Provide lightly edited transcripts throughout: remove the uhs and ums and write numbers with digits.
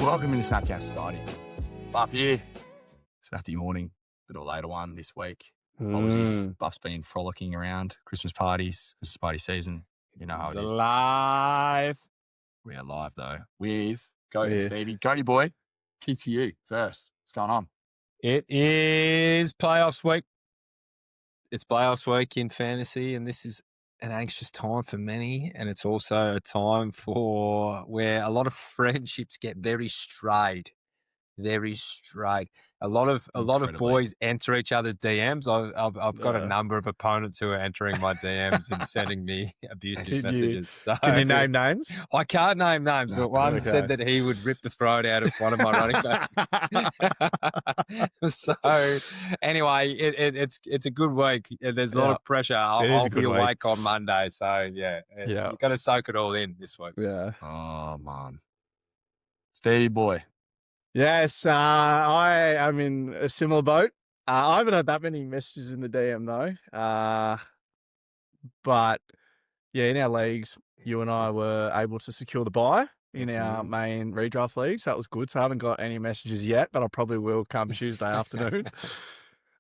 welcome into Snapcast Society. Buff here. Saturday morning, bit of a later one this week. Apologies. Buff's been frolicking around Christmas party season. You know how it is. Live. We are live though with Goat and Stevie. Goaty boy, key to you first. What's going on? It is playoffs week. It's playoffs week in fantasy, and this is an anxious time for many, and it's also a time for where a lot of friendships get very strayed. A lot of boys enter each other's DMs. I've got a number of opponents who are entering my DMs and sending me abusive messages. So, can you name names? I can't name names. No, one said that he would rip the throat out of one of my running backs. So anyway, it's a good week. There's a lot of pressure. I'll be awake on Monday. So you've got to soak it all in this week. Yeah. Oh man, Stevie boy. Yes, I am in a similar boat. I haven't had that many messages in the DM though. But yeah, in our leagues, you and I were able to secure the bye in our main redraft leagues. That was good. So I haven't got any messages yet, but I probably will come Tuesday afternoon.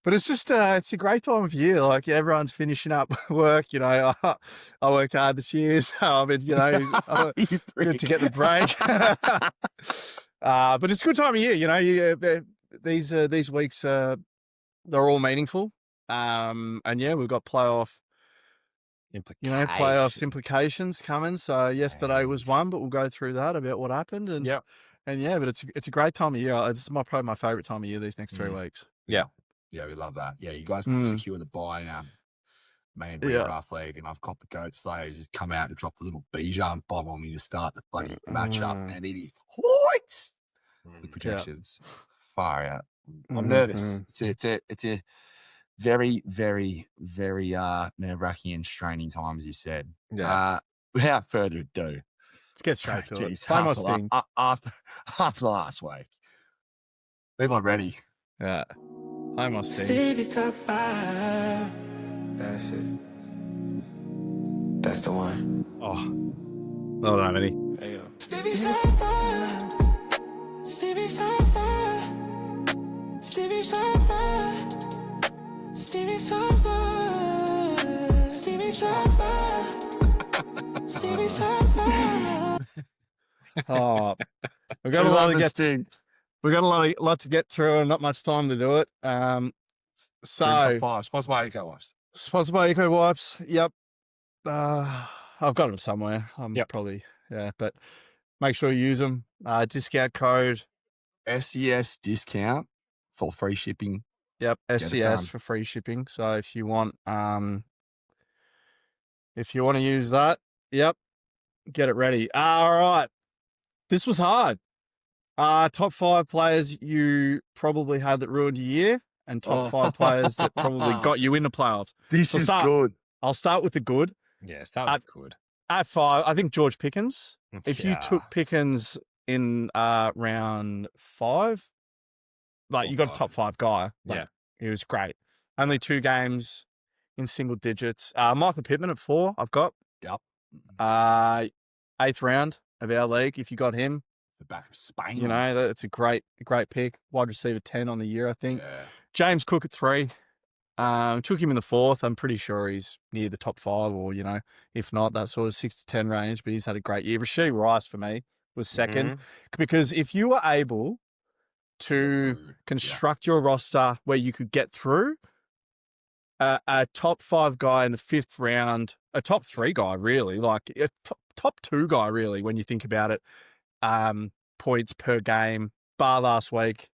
But it's just, it's a great time of year. Like everyone's finishing up work. You know, I worked hard this year, so I mean, you know, good to get the break. But it's a good time of year. You know, these weeks, they're all meaningful. And yeah, we've got playoffs implications coming. So yesterday was one, but we'll go through that about what happened. And yeah, but it's a great time of year. This is probably my favorite time of year. These next 3 weeks. Yeah, we love that. Yeah, you guys can secure the bye main redraft league, and I've got the GOAT Slayer just come out and drop the little Bijan bomb on me to start the bloody matchup, and it is hot. The projections far out. I'm nervous. It's a very, very, very nerve-wracking and straining time, as you said. Yeah. Without further ado, let's get straight to it. Play my sting. After last week, people are ready. Yeah. Play my sting. Stevie's top 5. That's it. That's the one. Oh, I don't have any. There you go. Stevie's top 5. Stevie's top 5. Stevie's top 5. Stevie's top 5. Stevie's top 5. Stevie's top 5. Oh, we've got a lot to get through and not much time to do it. Sponsored by Eco Wipes. Sponsored by Eco Wipes. Yep. I've got them somewhere. Probably, but make sure you use them. Discount code SCS discount for free shipping. Yep, SCS for free shipping. So if you want to use that, get it ready. All right. This was hard. Top 5 players you probably had that ruined your year, and top 5 players that probably got you in the playoffs. This is good. I'll start with the good. Yeah, start with good. At 5, I think George Pickens. If you took Pickens in round 5, you got a top 5 guy. He was great. Only 2 games in single digits. Michael Pittman at 4, I've got. Yep. 8th round of our league, if you got him. The back of Spain. You know, that's a great pick. Wide receiver 10 on the year, I think. Yeah. James Cook at 3. Took him in the 4th. I'm pretty sure he's near the top 5, or, you know, if not, that sort of 6 to 10 range, but he's had a great year. Rashee Rice for me was 2nd, because if you were able to construct your roster where you could get through a top 5 guy in the 5th round, a top 3 guy, really, like a top 2 guy, really, when you think about it, points per game, bar last week,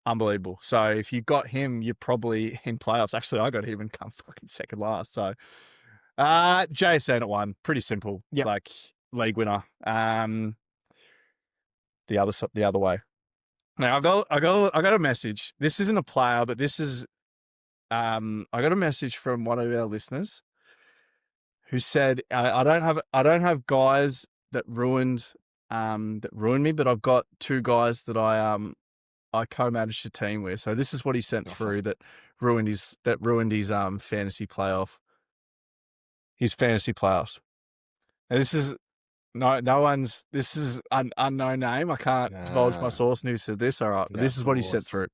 unbelievable. So if you got him, you're probably in playoffs. Actually, I got him and come fucking 2nd last. So JSN at 1, pretty simple. Yeah, like league winner. The other way. Now I got a message. This isn't a player, but this is I got a message from one of our listeners who said I don't have guys that ruined me, but I've got 2 guys that I co-managed a team with. So this is what he sent through that ruined his fantasy playoffs. And this is No one's. This is an unknown name. I can't divulge my source. Who said this? All right, but this is what he sent through.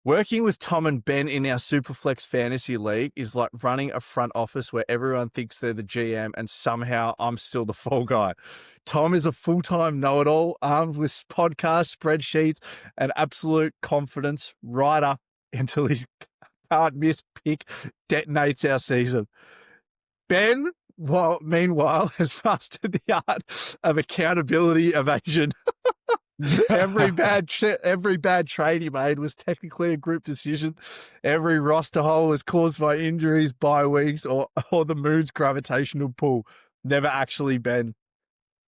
Working with Tom and Ben in our Superflex Fantasy League is like running a front office where everyone thinks they're the GM and somehow I'm still the fall guy. Tom is a full-time know-it-all armed with podcasts, spreadsheets, and absolute confidence right up until his can't-miss pick detonates our season. Ben, meanwhile, has mastered the art of accountability evasion. Every bad trade he made was technically a group decision. Every roster hole was caused by injuries, bye weeks, or the moon's gravitational pull. Never actually Ben.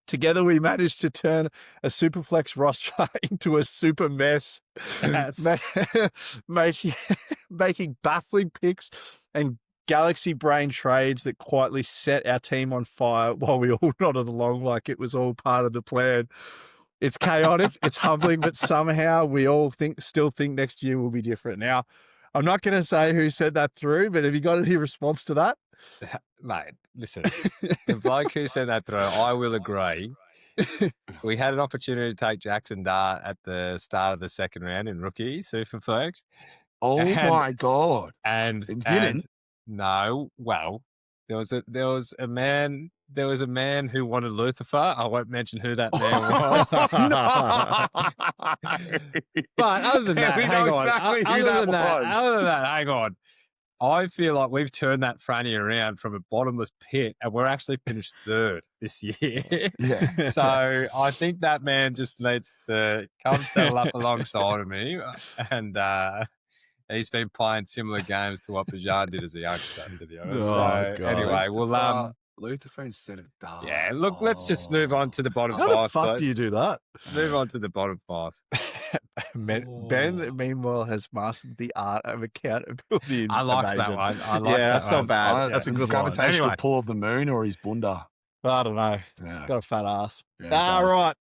Together, we managed to turn a Superflex roster into a super mess, making baffling picks and galaxy brain trades that quietly set our team on fire while we all nodded along like it was all part of the plan. It's chaotic, it's humbling, but somehow we all still think next year will be different. Now, I'm not going to say who said that through, but have you got any response to that? Mate, listen, the bloke who said that through, I will agree. We had an opportunity to take Jackson Dart at the start of the second round in rookie Superflex. Oh my God. And he didn't? No, well, there was a man who wanted Lucifer. I won't mention who that man was. But other than that, hang on. I feel like we've turned that franny around from a bottomless pit, and we're actually finished third this year. Yeah. So I think that man just needs to come settle up alongside of me, and he's been playing similar games to what Bajan did as a youngster, to be honest. God. Anyway, Luther instead of Dart. Yeah, look, let's just move on to the bottom five. How the fuck do you do that? Move on to the bottom five. Ben, meanwhile, has mastered the art of accountability. I like that one. That's not bad. That's a good one. Gravitational pull of the moon or his bunda? I don't know. Yeah. He's got a fat ass. Yeah, right.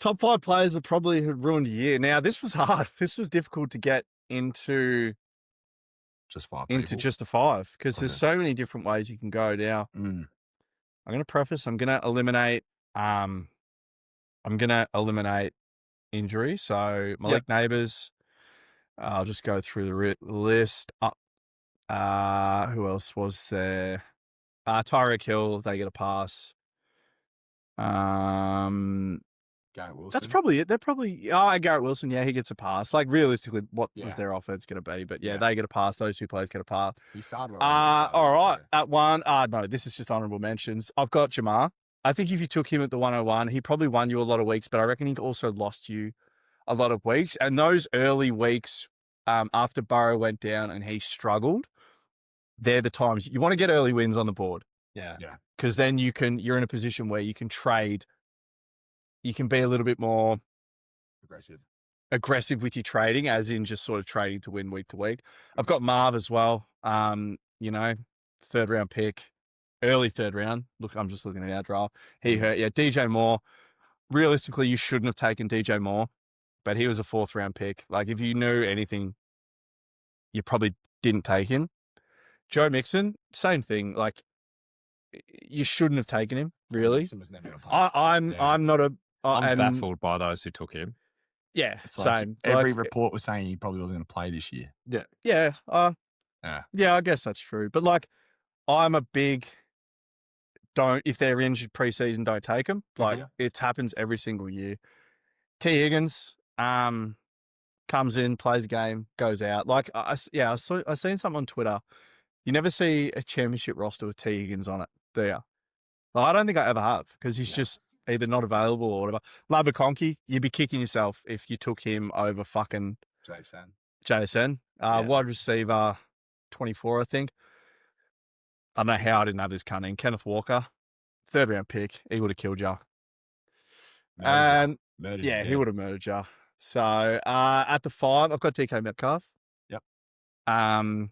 Top 5 players that probably have ruined a year. Now, this was hard. This was difficult to get into just 5 just a 5 because there's so many different ways you can go. Now, I'm going to preface. I'm going to eliminate. Injury. So Malik Neighbours. I'll just go through the list. Who else was there? Tyreek Hill. They get a pass. Garrett Wilson. That's probably it. They're probably Garrett Wilson. Yeah, he gets a pass. Like realistically, what was their offense going to be? But they get a pass. Those 2 players get a pass. All right. At 1. No, this is just honourable mentions. I've got Jamar. I think if you took him at the 101, he probably won you a lot of weeks, but I reckon he also lost you a lot of weeks. And those early weeks after Burrow went down and he struggled, they're the times you want to get early wins on the board. Yeah. Because then you're in a position where you can trade. You can be a little bit more aggressive with your trading, as in just sort of trading to win week to week. I've got Marv as well. 3rd round pick. Early 3rd round. Look, I'm just looking at our draft. He hurt. Yeah, DJ Moore. Realistically, you shouldn't have taken DJ Moore, but he was a 4th round pick. Like, if you knew anything, you probably didn't take him. Joe Mixon, same thing. Like, you shouldn't have taken him. Really, I'm not a. I'm baffled by those who took him. Yeah, it's same. Every report was saying he probably wasn't going to play this year. Yeah. I guess that's true. But like, I'm a big. If they're injured preseason, don't take them. Like it happens every single year. T. Higgins comes in, plays a game, goes out. Like I seen something on Twitter. You never see a championship roster with T. Higgins on it, do you? Well, I don't think I ever have because he's just either not available or whatever. Labaconki, you'd be kicking yourself if you took him over fucking JSN. Wide receiver, 24, I think. I don't know how I didn't have this cunt in. Kenneth Walker, 3rd round pick. He would have killed you. He would have murdered you. So at the 5, I've got DK Metcalf. Yep. I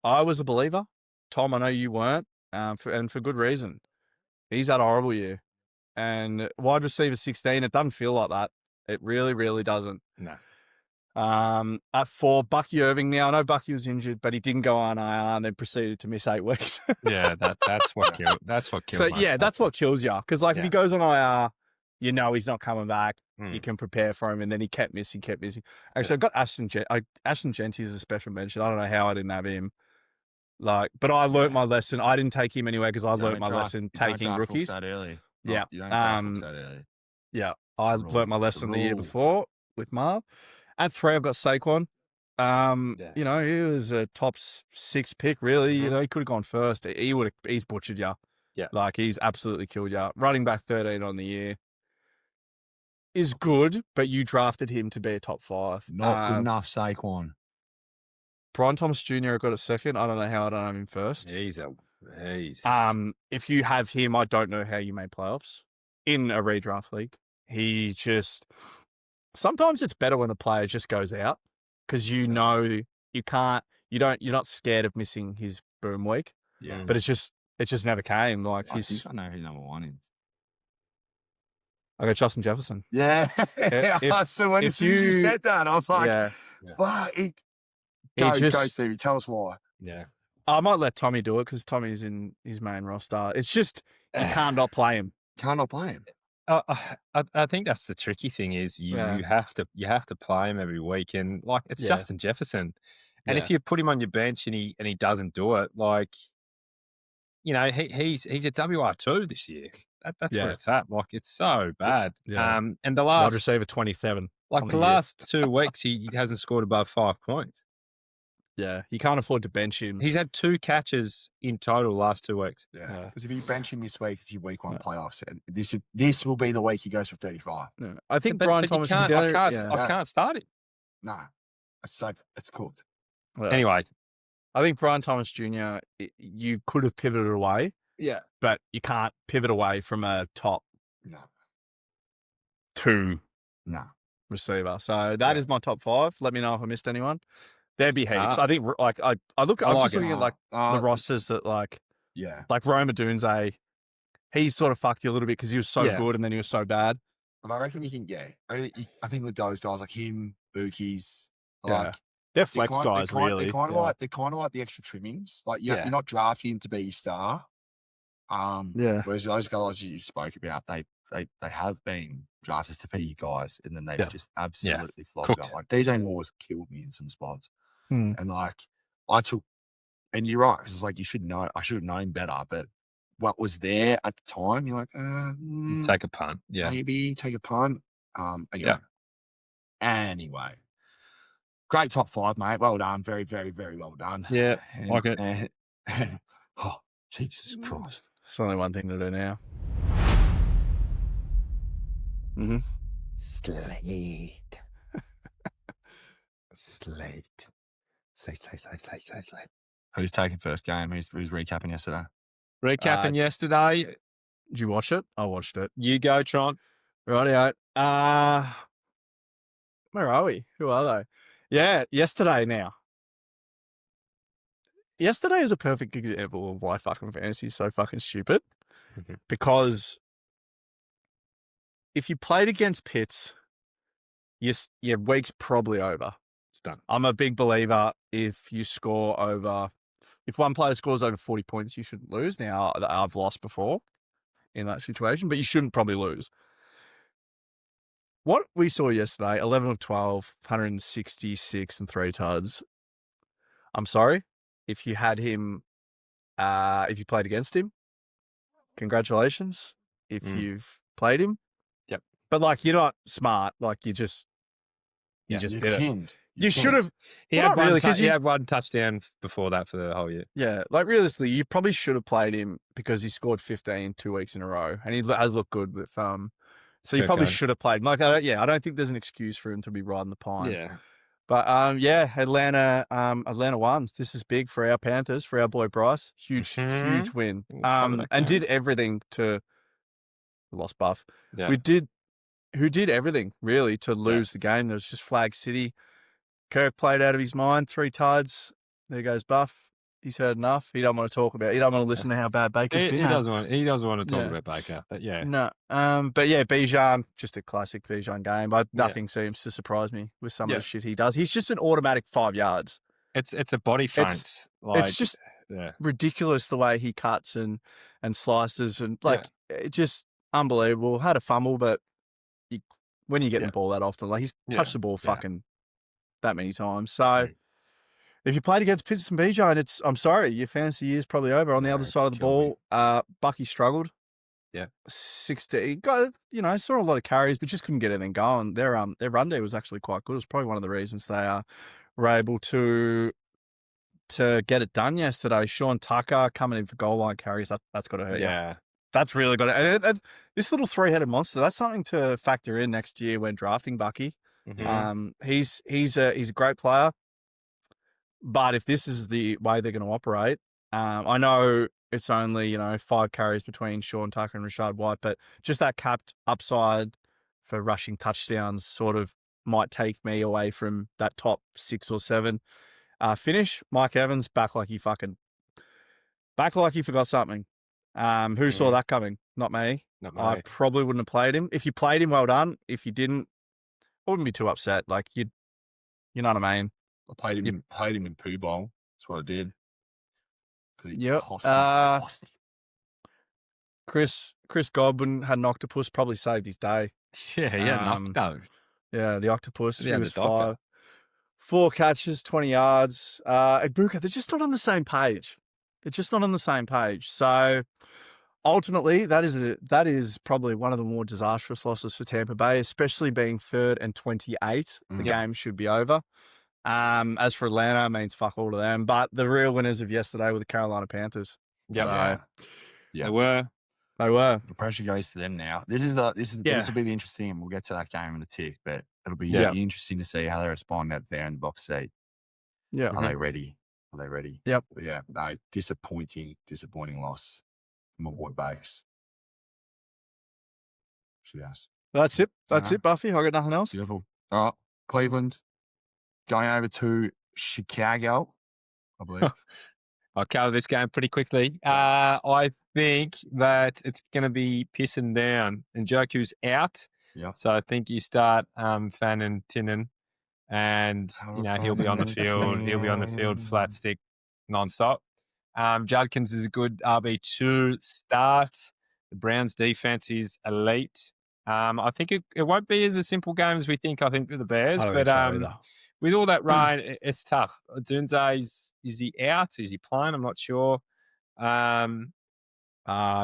was a believer. Tom, I know you weren't, for good reason. He's had a horrible year. And wide receiver 16, it doesn't feel like that. It really, really doesn't. No. At 4, Bucky Irving. Now I know Bucky was injured, but he didn't go on IR and then proceeded to miss 8 weeks. Yeah, that's what killed. That's what killed. So yeah, that's what kills you. Because like if he goes on IR, you know he's not coming back. You can prepare for him, and then he kept missing. Actually, I've got Ashton Genty is a special mention. I don't know how I didn't have him. Like, but I learnt my lesson. I didn't take him anyway because I learnt my lesson taking rookies. That early. Yeah, you don't draft that early. Yeah, I learnt my lesson the year before with Marv. At 3, I've got Saquon. You know, he was a top 6 pick, really. You know, he could have gone first. He's butchered you. Yeah. Like, he's absolutely killed you. Running back 13 on the year is good, but you drafted him to be a top 5. Not good enough, Saquon. Brian Thomas Jr. got a second. I don't know how I don't have him first. He's if you have him, I don't know how you made playoffs in a redraft league. He just... Sometimes it's better when a player just goes out because you know you're not scared of missing his boom week. Yeah. But it just never came. Like I think I know who number 1 is. I got Justin Jefferson. Yeah. So as soon as you said that, I was like, wow, go, Stevie, tell us why. Yeah. I might let Tommy do it because Tommy's in his main roster. It's just you can't not play him. Can't not play him. I think that's the tricky thing is you have to play him every week, and like it's Justin Jefferson, and if you put him on your bench and he doesn't do it, like you know he's a WR2 this year. That's where it's at. Like it's so bad. Yeah. And the last wide receiver 27. Like the last 2 weeks, he hasn't scored above 5 points. Yeah, you can't afford to bench him. He's had 2 catches in total last 2 weeks. Yeah, because if you bench him this week, it's your week 1 playoffs, and this will be the week he goes for 35. Yeah. I think Brian Thomas. I can't start it. No, it's safe. It's cooked. Yeah. Anyway, I think Brian Thomas Jr. You could have pivoted away. Yeah, but you can't pivot away from a top 2 receiver. So that is my top 5. Let me know if I missed anyone. There'd be heaps. I think like I'm just looking at like the rosters that like Roma Dunze, he sort of fucked you a little bit because he was so good and then he was so bad. But I reckon you can I think with those guys like him, Buki's, they're flex guys really. They're kind of like the extra trimmings. Like you're not drafting him to be your star. Whereas those guys you spoke about, they have been drafted to be you guys, and then they've just absolutely flopped up. Like DJ Moore's killed me in some spots, and like and you're right. It's like you should know. I should have known better, but what was there at the time, you're like, take a punt. Yeah, maybe take a punt. Anyway, great top 5, mate. Well done. Very, very, very well done. Yeah, like it. Oh, Jesus Christ. It's only one thing to do now. Slate. Who's taking first game? Who's recapping yesterday? Recapping yesterday. Did you watch it? I watched it. You go, Tron. Rightio. Where are we? Who are they? Yeah, yesterday now. Yesterday is a perfect example of why fucking fantasy is so fucking stupid. Because if you played against Pitts, your week's probably over. It's done. I'm a big believer if one player scores over 40 points, you shouldn't lose. Now, I've lost before in that situation, but you shouldn't probably lose. What we saw yesterday, 11 of 12, 166 and 3 tuds. I'm sorry. If you had him, if you played against him, congratulations. If you've played him. Yep. But like, you're not smart. Like you just did it. You should have. He had one touchdown before that for the whole year. Yeah. Like realistically, you probably should have played him because he scored 15 2 weeks in a row and he has looked good with, so you probably should have played. Like, I don't think there's an excuse for him to be riding the pine. Yeah. But Atlanta won. This is big for our Panthers, for our boy Bryce. Huge win. And did everything to lost Buff. Yeah. Who did everything really to lose the game. There was just Flag City. Kirk played out of his mind. 3 tuds. There goes Buff. He's heard enough. He don't want to talk about. He don't want to listen to how bad Baker's been. He doesn't want to talk Yeah. about Baker, but yeah. No. But yeah, Bijan, just a classic Bijan game. Nothing seems to surprise me with some of the shit he does. He's just an automatic 5 yards. It's a body feint. It's just ridiculous the way he cuts and slices and it's just unbelievable. Had a fumble, but when you get the ball that often, like he's touched the ball fucking that many times. So if you played against Pitts and Bijan, I'm sorry, your fantasy year's probably over. On the other side of the ball, Bucky struggled. Yeah. 60. Got, saw a lot of carries, but just couldn't get anything going. Their run D was actually quite good. It was probably one of the reasons they were able to get it done yesterday. Sean Tucker coming in for goal line carries, that's got to hurt you. Yeah. That's really got to. And this little 3-headed monster, that's something to factor in next year when drafting Bucky. Mm-hmm. He's a great player, but if this is the way they're going to operate, I know it's only 5 carries between Sean Tucker and Rashad White, but just that capped upside for rushing touchdowns sort of might take me away from that top 6 or 7 finish. Mike Evans back like he forgot something. Who saw that coming? Not me. I probably wouldn't have played him. If you played him, well done. If you didn't, I wouldn't be too upset. Like you know what I mean. I played him in Pooh Bowl. That's what I did. Yep. Chris Godwin had an octopus, probably saved his day. Yeah, Yeah, the octopus. He was 4 catches, 20 yards. Ibuka, they're just not on the same page. So ultimately, that is probably one of the more disastrous losses for Tampa Bay, especially being 3rd and 28. The game should be over. As for Atlanta, it means fuck all to them. But the real winners of yesterday were the Carolina Panthers. Yeah, they were. The pressure goes to them now. This will be the interesting. We'll get to that game in a tick, but it'll be interesting to see how they respond out there in the box seat. Yeah, are they ready? Yep. But yeah, no, disappointing loss from my boy Bakes. Yes. That's it. That's it, Buffy. I got nothing else. Beautiful. All right, Cleveland going over to Chicago, I believe. I'll cover this game pretty quickly. I think that it's going to be pissing down. And Njoku's out. Yeah. So I think you start Fannin Tinnen, and he'll be on the field. He'll be on the field flat stick nonstop. Judkins is a good RB2 start. The Browns defense is elite. I think it won't be as a simple game as we think. I think with the Bears, with all that rain, it's tough. Dunze, is he out? Is he playing? I'm not sure.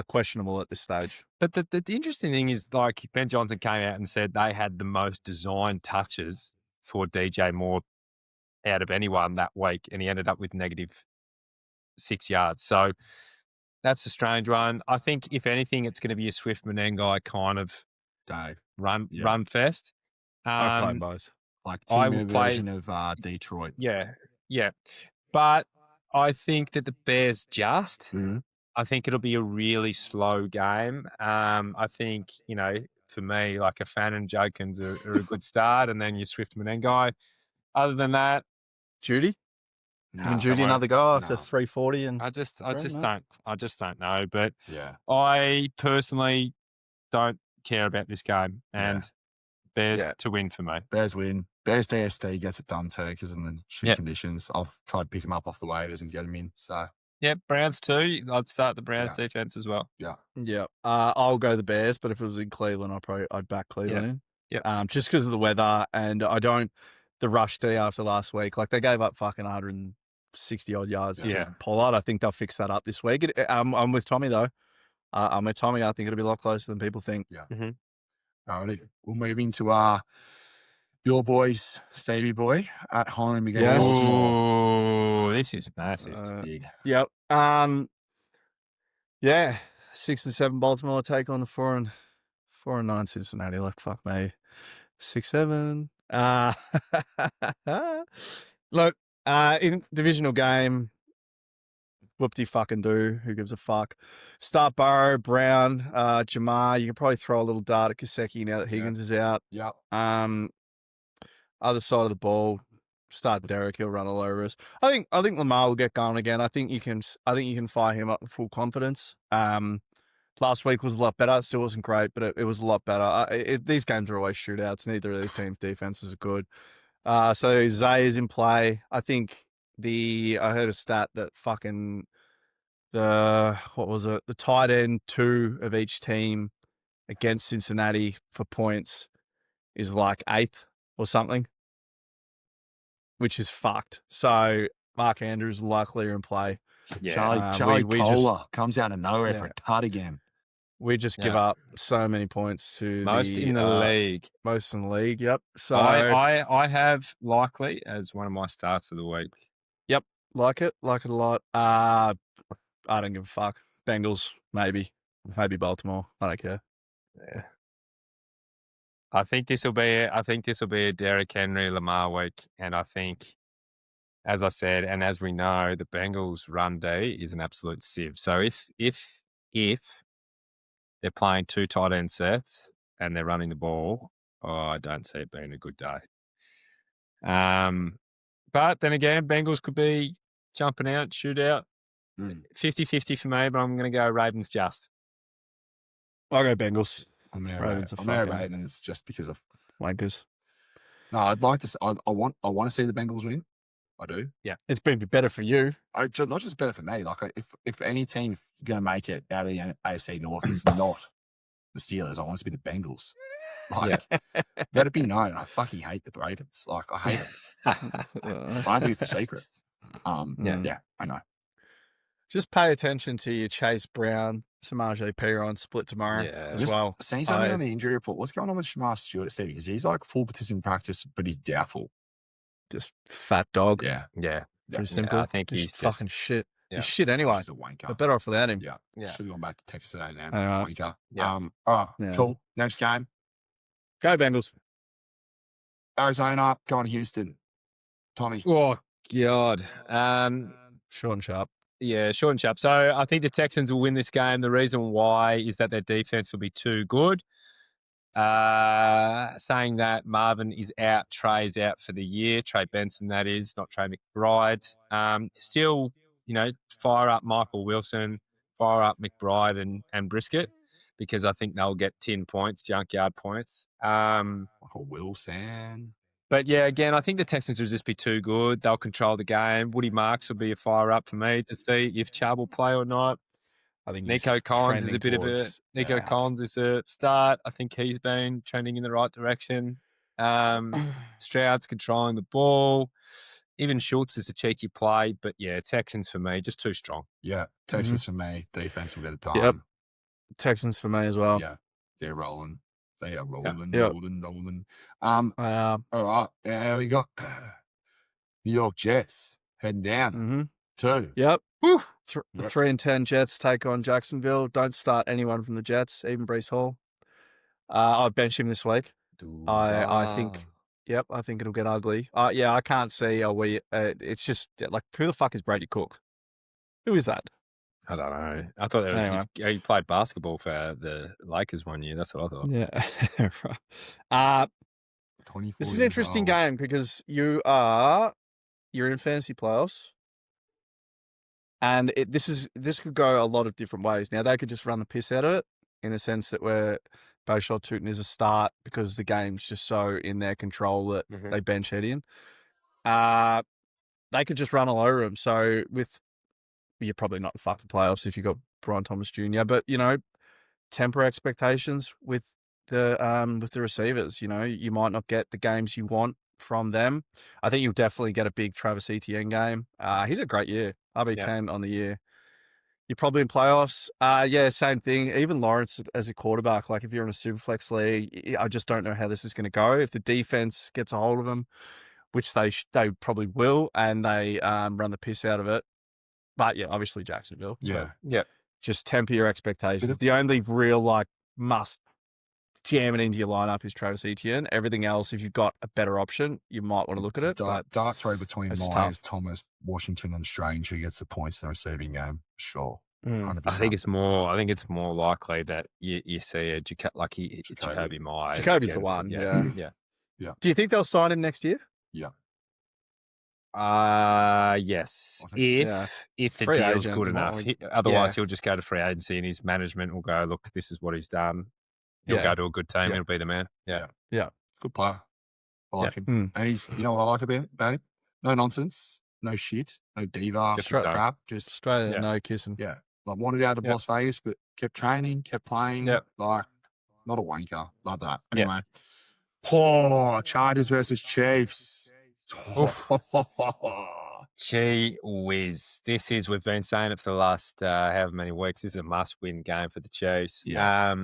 Questionable at this stage. But the interesting thing is, like, Ben Johnson came out and said they had the most design touches for DJ Moore out of anyone that week, and he ended up with -6 yards. So that's a strange one. I think, if anything, it's going to be a Swift Menengai kind of run fest. I play both. Like team version of Detroit. Yeah. But I think that the Bears I think it'll be a really slow game. I think, for me, like a Fan and Jokins are a good start, and then your Swift Menengai. Other than that, Judy? Giving Judy another go after 340 and I just don't know. But yeah, I personally don't care about this game, and Bears to win for me. Bears win. Bears DST gets it done too, because in the shit conditions, I've tried to pick him up off the waivers and get him in. So Browns too. I'd start the Browns defense as well. Yeah. I'll go the Bears, but if it was in Cleveland, I'd back Cleveland in. Yeah. Just because of the weather, and the rush D after last week, like they gave up fucking 160 odd yards to Pollard. I think they'll fix that up this week. I'm with Tommy though. I'm with Tommy. I think it'll be a lot closer than people think. Yeah. Mm-hmm. All right. We'll move into your boys, Stevie boy, at home against Baltimore. Oh, this is massive. Big. Yep. 6 and 7 Baltimore take on the 4 and 9 Cincinnati. Like, fuck me. 6-7. Look, in divisional game, whoop-de-fucking-do. Who gives a fuck? Start Burrow, Brown, Jamar. You can probably throw a little dart at Kaseki now that Higgins is out. Yep. Other side of the ball, start Derek. He'll run all over us. I think Lamar will get going again. I think you can fire him up with full confidence. Last week was a lot better. It still wasn't great, but it was a lot better. These games are always shootouts. Neither of these teams' defenses are good. So Zay is in play. I think I heard a stat that fucking the tight end 2 of each team against Cincinnati for points is like 8th or something, which is fucked. So Mark Andrews likely in play. Yeah. Charlie Kohler comes out of nowhere for a tut again. We just give up so many points to most in the league. Most in the league, yep. So I have likely as one of my starts of the week. Yep, like it a lot. I don't give a fuck. Bengals, maybe Baltimore. I don't care. Yeah. I think this will be a Derrick Henry Lamar week, and I think, as I said, and as we know, the Bengals run D is an absolute sieve. So if they're playing 2 tight end sets and they're running the ball, I don't see it being a good day. But then again, Bengals could be jumping out, shootout. 50-50 for me, but I'm going to go Ravens just. I'll go Bengals. I'm Ravens just because of wankers. No, I'd like to. I want to see the Bengals win. I do. Yeah, it's been better for you. Not just better for me. Like if any team going to make it out of the AFC North is not the Steelers, I want it to be the Bengals. Like, let it be known, I fucking hate the Ravens. Like, I hate them. I don't think it's a secret. Yeah, I know. Just pay attention to your Chase Brown, Samaje Perine split tomorrow as well. Seeing something on the injury report. What's going on with Shamar Stewart, Stevie? Because he's like full participant in practice, but he's doubtful. Just fat dog. Yeah. Pretty simple. I think he's fucking just, shit. Yeah. He's shit anyway. He's a wanker. They're better off without him. Yeah. Should have gone back to Texas today now. Wanker. Yeah. All right. Cool. Next game. Go Bengals. Arizona going to Houston. Tommy. Oh God. Short and sharp. Yeah, short and sharp. So I think the Texans will win this game. The reason why is that their defense will be too good. Saying that Marvin is out, Trey's out for the year. Trey Benson, that is, not Trey McBride. Still, fire up Michael Wilson, fire up McBride and Brisket, because I think they'll get 10 points, junkyard points. Michael Wilson. But yeah, again, I think the Texans will just be too good. They'll control the game. Woody Marks will be a fire up for me to see if Chubb will play or not. I think Nico Collins is a bit of a Collins is a start. I think he's been trending in the right direction. Stroud's controlling the ball. Even Schultz is a cheeky play, but yeah, Texans for me, just too strong. Yeah, Texans for me. Defense will get it done. Yep. Texans for me as well. Yeah, they're rolling. They are rolling, Yep. rolling. All right. Yeah, we got New York Jets heading down. 2. Yep. Whew. 3-10 Jets take on Jacksonville. Don't start anyone from the Jets, even Breece Hall. I'd bench him this week. I think. Yep, I think it'll get ugly. I can't see it's just like, who the fuck is Brady Cook? Who is that? I don't know. I thought it was he played basketball for the Lakers one year. That's what I thought. Yeah. Right. This is an interesting game because you're in fantasy playoffs, and this could go a lot of different ways. Now they could just run the piss out of it in the sense that where Beauchamp Tootin is a start because the game's just so in their control that they bench Hedian. They could just run all over him. So you're probably not fucking playoffs if you got Brian Thomas Jr. But temper expectations with the receivers. You might not get the games you want from them. I think you'll definitely get a big Travis Etienne game. He's a great year. RB10 on the year. You're probably in playoffs. Same thing. Even Lawrence as a quarterback, like if you're in a Superflex league, I just don't know how this is going to go. If the defense gets a hold of them, which they probably will, and they run the piss out of it. But yeah, obviously Jacksonville. Yeah. Just temper your expectations. The only real must jam it into your lineup is Travis Etienne. Everything else, if you've got a better option, you might want to look at it. Dart throw between Myers, Thomas, Washington, and Strange, who gets the points in the receiving game. Sure. 100%. I think it's more likely that you see a Jacoby Myers. Jacoby's the one. Yeah. Do you think they'll sign him next year? Yeah. Yes. I think- If the Free deal's agent, good you might enough. want- Otherwise, yeah. he'll just go to free agency and his management will go, look, this is what he's done. He'll Yeah. go to a good team. Yeah. He'll be the man. Yeah. Good player. I like Yeah. him. And he's, you know what I like about him? No nonsense, no shit, no diva, Just straight crap. Just Australia, Yeah. no kissing. yeah, like wanted out of Yep. Las Vegas, but kept training, kept playing. Yep. Like not a wanker. Love that. Yep. Anyway, Chargers versus Chiefs. Gee whiz. We've been saying it for the last however many weeks. This is a must-win game for the Chiefs. Yeah.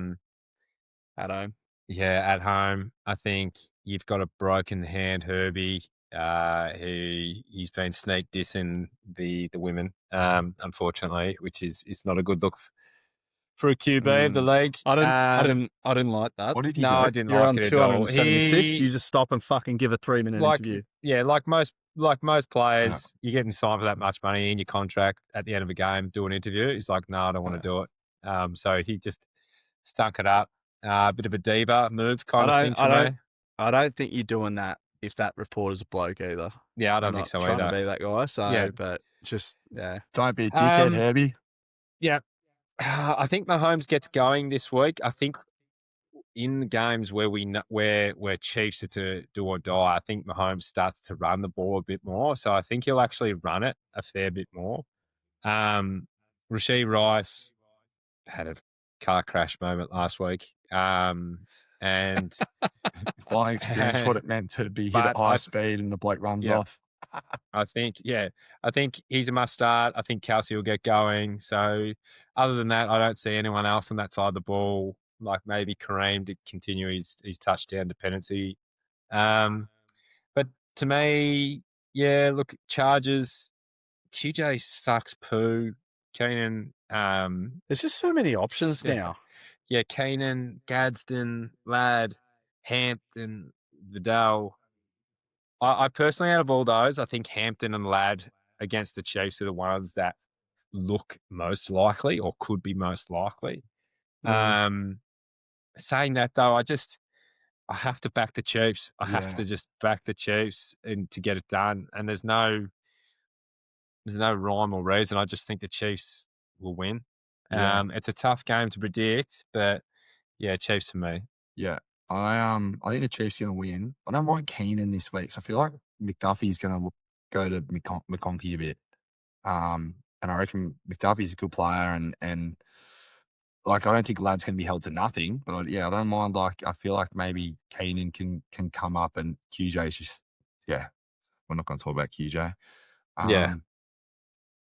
At home. Yeah, at home. I think you've got a broken hand, Herbie. He's been sneak dissing the women, unfortunately, which is not a good look for a QB of the league. I didn't like that. What did he No, do? I didn't You're like on it at all. 276. You just stop and fucking give a 3-minute interview. Yeah, like most players, you're getting signed for that much money in your contract at the end of a game, do an interview. He's like, no, I don't want to do it. So he just stunk it up. A bit of a diva move kind of thing for me. I don't think you're doing that if that reporter's a bloke either. Yeah, I don't I'm think not so trying either. to be that guy. So, Yeah. but just, yeah. Don't be a dickhead, Herbie. Yeah. I think Mahomes gets going this week. I think in the games where where Chiefs are to do or die, I think Mahomes starts to run the ball a bit more. So I think he'll actually run it a fair bit more. Rashee Rice had a car crash moment last week. And If I experienced what it meant to be hit at high speed and the bloke runs off. I think he's a must start. I think Kelsey will get going. So other than that, I don't see anyone else on that side of the ball, like maybe Kareem to continue his touchdown dependency. But to me, yeah, look, Chargers, QJ sucks poo. Keenan, There's just so many options now. Yeah, Keenan, Gadsden, Ladd, Hampton, Vidal. I personally, out of all those, I think Hampton and Ladd against the Chiefs are the ones that look most likely or could be most likely. Saying that though, I have to back the Chiefs. I have to just back the Chiefs and to get it done. And there's no rhyme or reason. I just think the Chiefs will win. It's a tough game to predict, but yeah, Chiefs for me. Yeah. I think the Chiefs are going to win. I don't mind Keenan this week. So I feel like McDuffie's going to go to McConkey a bit. And I reckon McDuffie's a good player and like, I don't think Ladd's going to be held to nothing, but I don't mind. Like, I feel like maybe Keenan can come up and QJ's just, we're not going to talk about QJ.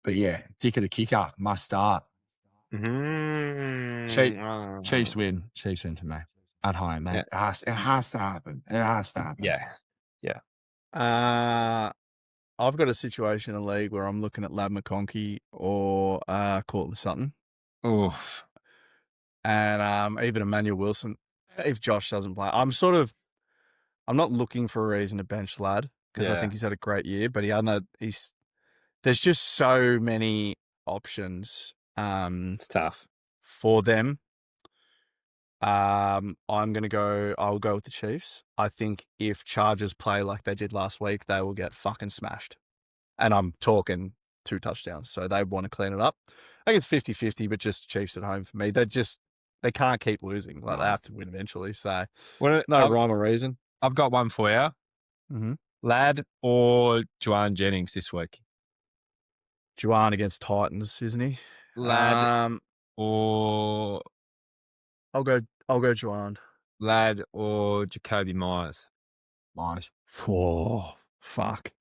But yeah, Dick of the kicker, must start. Chiefs win. Chiefs win for me. At home, mate. Yeah. It has to happen. It has to happen. Yeah. I've got a situation in the league where I'm looking at Ladd McConkey or Courtland Sutton. Oof. And even Emmanuel Wilson, if Josh doesn't play. I'm not looking for a reason to bench Ladd because I think he's had a great year, but there's just so many options. It's tough for them. I'll go with the Chiefs. I think if Chargers play like they did last week, they will get fucking smashed. And I'm talking 2 touchdowns. So they want to clean it up. I think it's 50-50, but just Chiefs at home for me. They can't keep losing. Like, they have to win eventually. So no rhyme or reason. I've got one for you. Mm-hmm. Ladd or Juwan Jennings this week? Juwan against Titans, isn't he? Ladd or I'll go Juwan. Ladd or Jacoby Myers? Myers. Oh, fuck.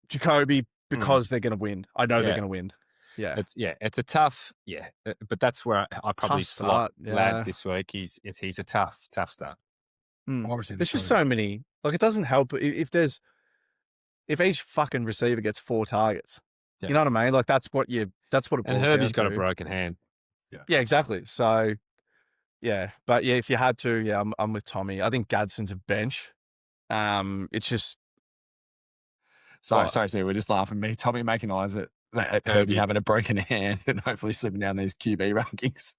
Jacoby, because they're going to win. I know they're going to win. Yeah. It's a tough, but that's where I probably slot Ladd this week. He's a tough start. There's just so many. Like, it doesn't help if each fucking receiver gets 4 targets. You know what I mean? Like, that's what it boils down to. And Herbie's got a broken hand. Yeah, exactly. So, yeah. But yeah, if you had to, I'm with Tommy. I think Gadsden's a bench. It's just. Sorry, Steve, we're just laughing. Me, Tommy making eyes at Herbie having a broken hand and hopefully slipping down these QB rankings.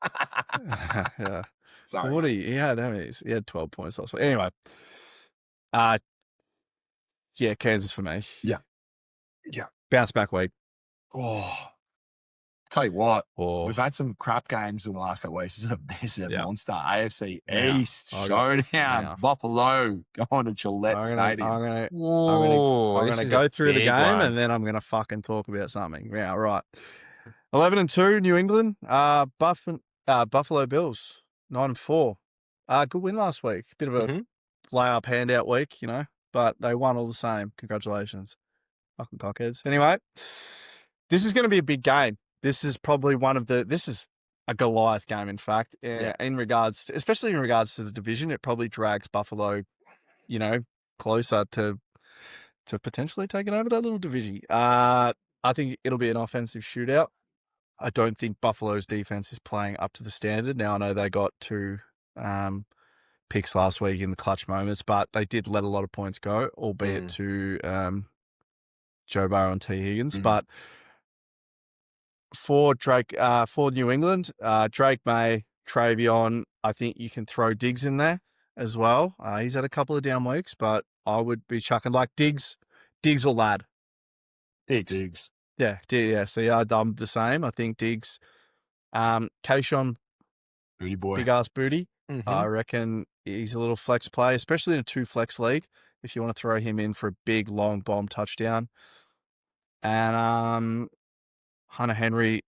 Yeah. Sorry. What he had? How many? He had 12 points last week. Anyway, Yeah, Kansas for me. Yeah. Bounce back week. Oh, tell you what, Or we've had some crap games in the last couple of weeks. This is a Yeah. monster. AFC Yeah. East I got- showdown. yeah. Buffalo going to Gillette I'm Stadium. gonna This is go a through the big game one. and then I'm gonna fucking talk about something. Yeah, right. 11-2, New England. Buffalo Bills 9-4. Good win last week. Bit of a Mhm. lay-up handout week, but they won all the same. Congratulations, fucking cockheads. Anyway, this is going to be a big game. This is probably this is a Goliath game, in fact, especially in regards to the division. It probably drags Buffalo, closer to potentially taking over that little division. I think it'll be an offensive shootout. I don't think Buffalo's defense is playing up to the standard. Now, I know they got 2 picks last week in the clutch moments, but they did let a lot of points go, albeit to Joe Burrow and T. Higgins. But for Drake, for New England, Drake May, Travion, I think you can throw Diggs in there as well. He's had a couple of down weeks, but I would be chucking like Diggs or Ladd. Diggs. Yeah. So yeah, I'm the same. I think Diggs, Kayshawn, Booty boy. big ass booty. Mhm. I reckon he's a little flex play, especially in a 2-flex league. If you want to throw him in for a big long bomb touchdown, and Hunter Henry,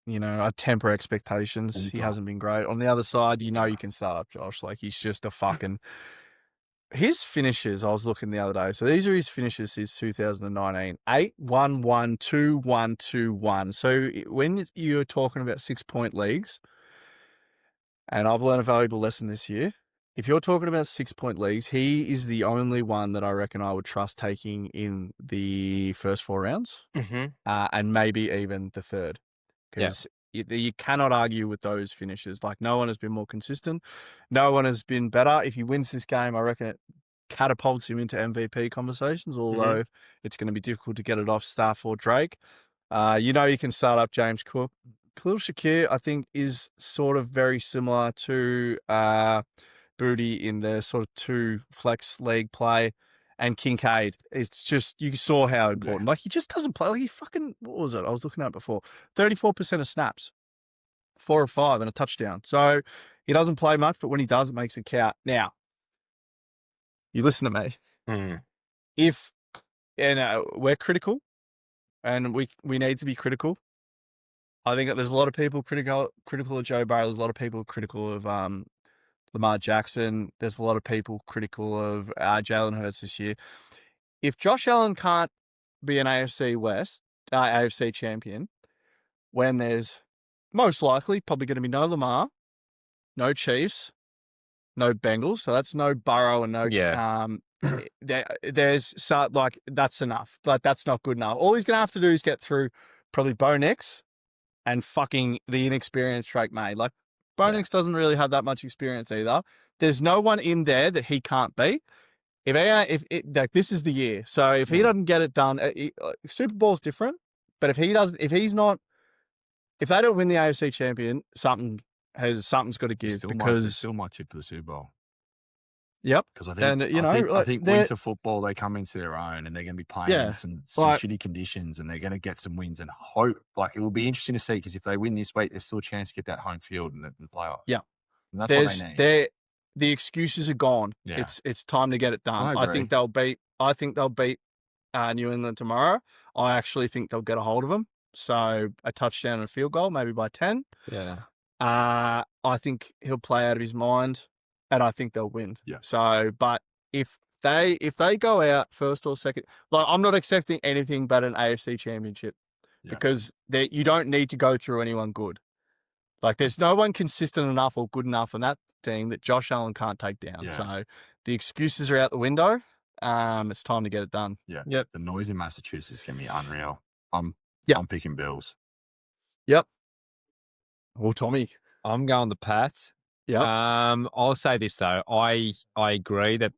I temper expectations. He hasn't been great. On the other side, you can start up Josh. Like, he's just a fucking. His finishes, I was looking the other day. So these are his finishes since 2019. 8-1-1, 2-1, 2-1. So when you're talking about 6-point leagues, and I've learned a valuable lesson this year, if you're talking about 6-point leagues, he is the only one that I reckon I would trust taking in the first 4 rounds, and maybe even the third. Because you cannot argue with those finishes. Like, no one has been more consistent. No one has been better. If he wins this game, I reckon it catapults him into MVP conversations, although it's going to be difficult to get it off Staff or Drake. You can start up James Cook. Khalil Shakir, I think, is sort of very similar to Booty in the sort of 2-flex league play. And Kincaid, it's just, you saw how important. Like, he just doesn't play. Like, he fucking, what was it? I was looking at before. 34% of snaps, 4 or 5 and a touchdown. So he doesn't play much, but when he does, it makes it count. Now, you listen to me. If, we're critical, and we need to be critical. I think there's a lot of people critical of Joe Burrow. There's a lot of people critical of Lamar Jackson. There's a lot of people critical of Jalen Hurts this year. If Josh Allen can't be an AFC champion, when there's most likely probably going to be no Lamar, no Chiefs, no Bengals, so that's no Burrow and no that's enough. Like, that's not good enough. All he's going to have to do is get through probably Bo Nix and fucking the inexperienced Drake May. Like, Bo Nix doesn't really have that much experience either. There's no one in there that he can't beat. This is the year. So if he doesn't get it done, Super Bowl's different. But if they don't win the AFC champion, something's got to give, because still my tip for the Super Bowl. Yep. Because I think winter football, they come into their own, and they're going to be playing in some shitty conditions, and they're going to get some wins, and hope. Like, it will be interesting to see, because if they win this week, there's still a chance to get that home field in the playoff. Yeah. And that's what they need. The excuses are gone. Yeah. It's time to get it done. I think they'll beat New England tomorrow. I actually think they'll get a hold of them. So a touchdown and a field goal, maybe by 10. Yeah. I think he'll play out of his mind, and I think they'll win. Yeah. So, but if they go out first or second, like, I'm not accepting anything but an AFC championship, because you don't need to go through anyone good. Like, there's no one consistent enough or good enough in that team that Josh Allen can't take down. Yeah. So the excuses are out the window. It's time to get it done. Yeah. Yep. The noise in Massachusetts can be unreal. I'm picking Bills. Yep. Well, Tommy. I'm going the Pats. Yeah. I'll say this though. I agree that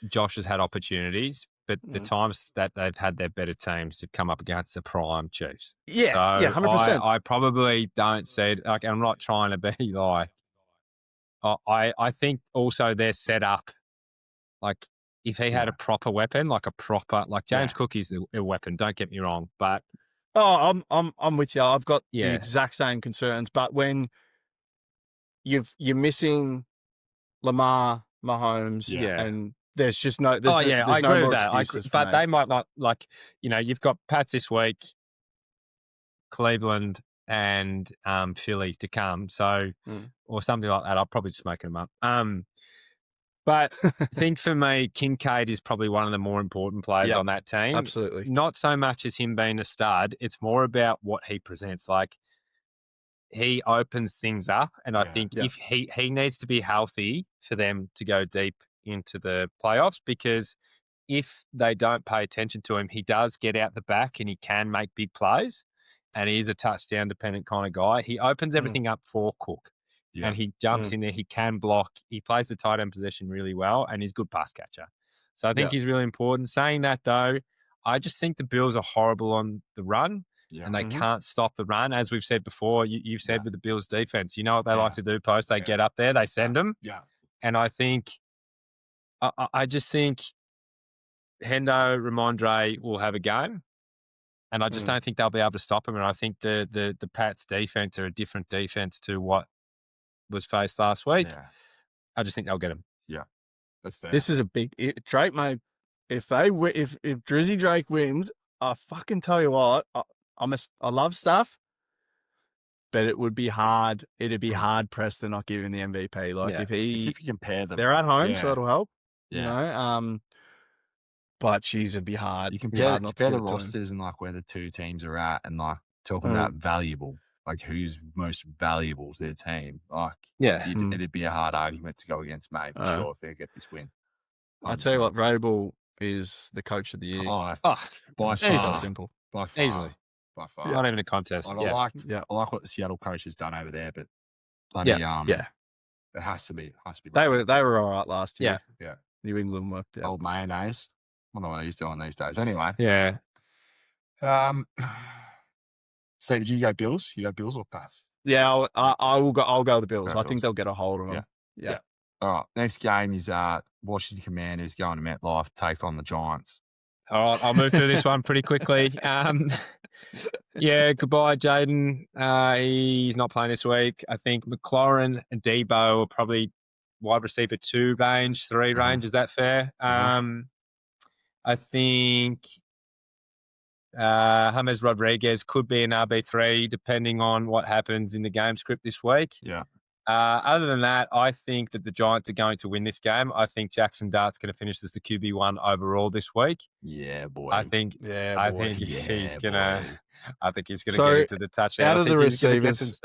Josh has had opportunities, but the times that they've had their better teams have come up against the prime Chiefs. Yeah. So yeah. 100%. I probably don't see it. Like, I'm not trying to be like. I think also they're set up. Like, if he had a proper weapon, like James Cook is a weapon. Don't get me wrong, but I'm with you. I've got the Yeah. exact same concerns, but when you're missing Lamar, Mahomes, and there's just no. There's I agree no with more that. excuses for But me. they might not you've got Pats this week, Cleveland and Philly to come. So or something like that. I'll probably just make them up. But I think for me, Kincaid is probably one of the more important players on that team. Absolutely. Not so much as him being a stud. It's more about what he presents. Like, he opens things up. And I think if he needs to be healthy for them to go deep into the playoffs, because if they don't pay attention to him, he does get out the back and he can make big plays. And he is a touchdown dependent kind of guy. He opens everything up for Cook. And he jumps in there. He can block. He plays the tight end position really well, and he's a good pass catcher. So I think he's really important. Saying that, though, I just think the Bills are horrible on the run, and they can't stop the run. As we've said before, you've said with the Bills' defense, you know what they like to do post? They get up there, they send them. Yeah. And I think, I just think Hendo, Ramondre will have a game. And I just don't think they'll be able to stop him. And I think the Pats' defense are a different defense to what was faced last week. Yeah. I just think they'll get him. Yeah, that's fair. This is a big Drake, mate. If Drizzy Drake wins, I fucking tell you what, I love stuff, but it would be hard. It'd be hard pressed to not give him the MVP. Like if you compare them, they're at home, so it'll help. Yeah. You know, but geez, it'd be hard. You compare the rosters and like where the two teams are at, and like talking about valuable. Like who's most valuable to their team? Like, it'd be a hard argument to go against May for sure if they get this win. I tell you what, Vrabel is the coach of the year. By far, simple, by far, easily, by far. Not even a contest. I like what the Seattle coach has done over there, but bloody, it has to be. They were all right last year. Yeah. New England were old mayonnaise. I don't know what he's doing these days. Anyway, So did you go Bills? You go Bills or Pats? Yeah, I'll go the Bills. I think they'll get a hold of them. Yeah. All right. Next game is Washington Commanders going to MetLife to take on the Giants. All right, I'll move through this one pretty quickly. Goodbye, Jaden. He's not playing this week. I think McLaurin and Debo are probably wide receiver 2 range, 3 range. Is that fair? I think James Rodriguez could be an RB3 depending on what happens in the game script this week. Yeah. Other than that, I think that the Giants are going to win this game. I think Jackson Dart's going to finish as the QB1 overall this week. Yeah, boy. I think he's going to get into the touchdown. Out of the receivers,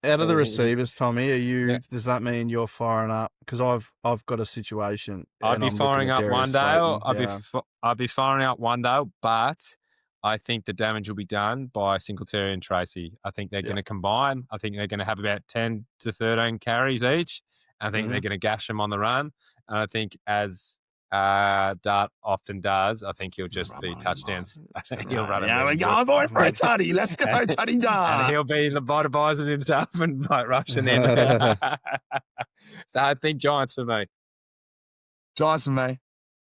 Out of the receivers, Tommy, are you? Does that mean you're firing up? Because I've got a situation. I'd be firing up Wando. I'd be firing up Wando, but I think the damage will be done by Singletary and Tracy. I think they're going to combine. I think they're going to have about 10 to 13 carries each. I think they're going to gash them on the run. And I think as Dart often does, I think he'll just be touchdowns. He'll run it. We're going for it, Tuddy. Let's go, Tuddy Dart. And he'll be lobotomizing himself and like rushing in. So I think Giants for me. Giants for me.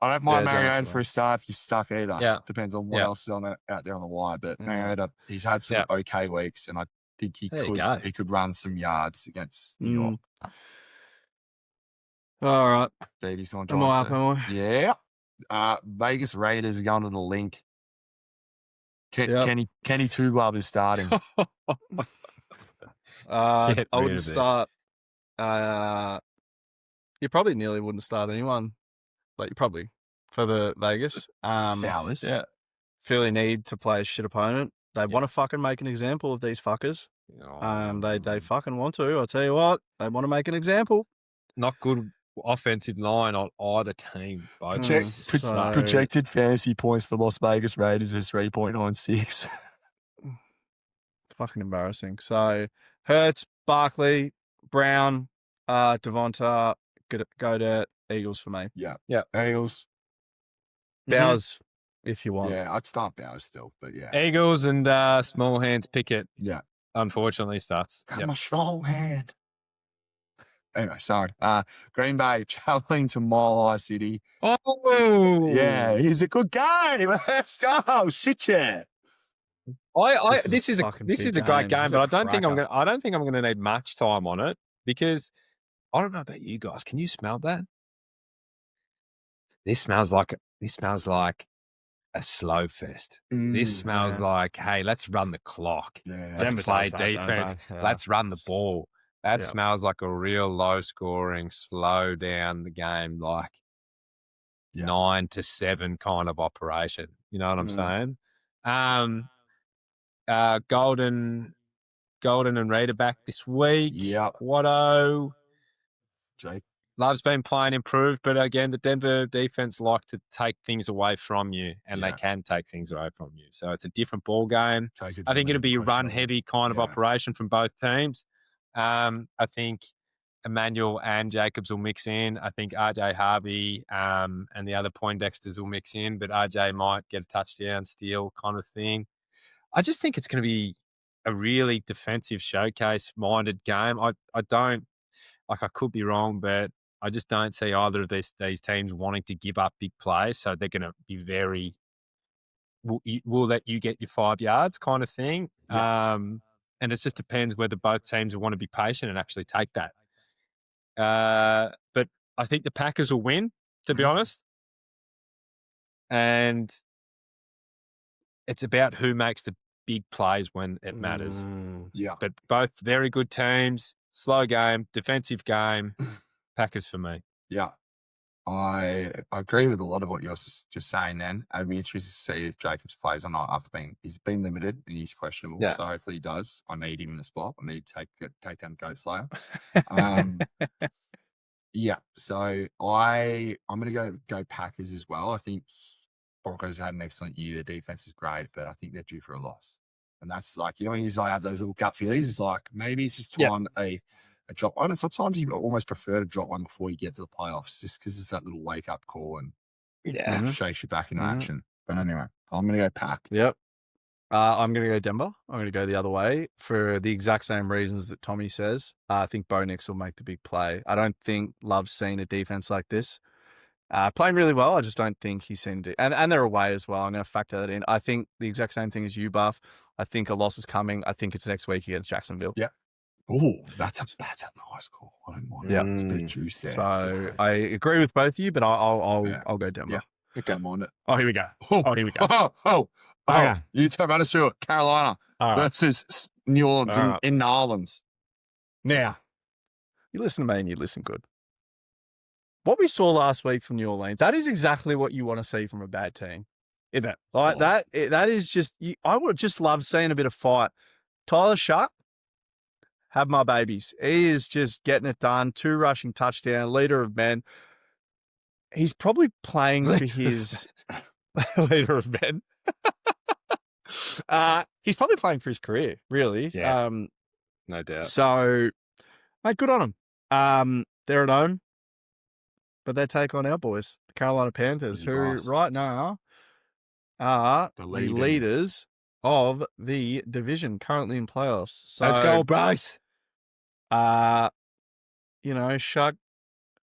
I don't mind Mariota for a start if you're stuck either. Yeah. Depends on what else is out there on the wire. But Mariota, he's had some okay weeks, and I think he could run some yards against New York. All right. Davey's going Am I up? Yeah. Vegas Raiders are going to the Link. Kenny Two Glove is starting. I wouldn't start. You probably nearly wouldn't start anyone. Like you probably for the Vegas. Hours. Yeah. Philly need to play a shit opponent. They want to fucking make an example of these fuckers. They fucking want to. I'll tell you what. They want to make an example. Not good offensive line on either team. Projected fantasy points for Las Vegas Raiders is 3.96. Fucking embarrassing. So Hurts, Barkley, Brown, Devonta, Goddard, Eagles for me. Yeah. Eagles. Bowers, if you want. Yeah, I'd start Bowers still, but yeah. Eagles and small hands Pickett. Yeah. Unfortunately starts. Got my strong hand. Anyway, sorry. Green Bay traveling to Mile High City. Oh, Yeah, he's a good game. Let's go. Sit there. This is a great game, but I don't think I'm gonna need much time on it because I don't know about you guys. Can you smell that? This smells like a slow fest. This smells like, hey, let's run the clock. Yeah. Let's Denver play does that, defense. don't they? Yeah. Let's run the ball. That Yep. smells like a real low scoring, slow down the game, like 9 to 7 kind of operation. You know what I'm saying? Golden and Raider back this week. Yep. Watto. Jake. Love's been playing improved, but again, the Denver defense like to take things away from you, and they can take things away from you. So it's a different ball game. I think it'll be a run-heavy kind of operation from both teams. I think Emmanuel and Jacobs will mix in. I think RJ Harvey and the other Poindexters will mix in, but RJ might get a touchdown steal kind of thing. I just think it's going to be a really defensive showcase-minded game. I don't – I could be wrong, but I just don't see either of these teams wanting to give up big plays. So they're going to be very we'll let you get your 5 yards kind of thing. Yeah. And it just depends whether both teams want to be patient and actually take that. But I think the Packers will win, to be honest. And it's about who makes the big plays when it matters. Yeah. But both very good teams, slow game, defensive game. Packers for me. Yeah. I agree with a lot of what you're just saying then. I'd be interested to see if Jacobs plays or not after he's been limited and he's questionable. Yeah. So hopefully he does. I need him in the spot. I need to take down Goat Slayer. Yeah. So I'm going to go Packers as well. I think Broncos had an excellent year. Their defense is great, but I think they're due for a loss. And that's like, when you have those little gut feelings, it's like maybe it's just time a drop one. And sometimes you almost prefer to drop one before you get to the playoffs, just because it's that little wake up call and shakes you back into action. But anyway, I'm going to go Pack. Yep. I'm going to go Denver. I'm going to go the other way for the exact same reasons that Tommy says. I think Bo Nix will make the big play. I don't think Love's seen a defense like this. Playing really well. I just don't think he's seen it. And they're away as well. I'm going to factor that in. I think the exact same thing as you, Buff. I think a loss is coming. I think it's next week against Jacksonville. Yeah. Oh, that's a nice call. I don't mind. Yeah, it's a bit juice there. So I agree with both of you, but I'll go Denver. Yeah. Don't mind it. Oh, here we go. Here we go. Okay. You run us through it. Carolina versus New Orleans in New Orleans. Now, you listen to me and you listen good. What we saw last week from New Orleans, that is exactly what you want to see from a bad team, isn't it? Like that is just. I would just love seeing a bit of fight. Tyler Shuck. Have my babies. He is just getting it done. 2 rushing touchdown, leader of men. He's probably playing for his leader of men. He's probably playing for his career, really. Yeah, no doubt. So, mate, good on him. They're at home, but they take on our boys, the Carolina Panthers, who right now are the leaders of the division, currently in playoffs. So, let's go, Bryce. Shuck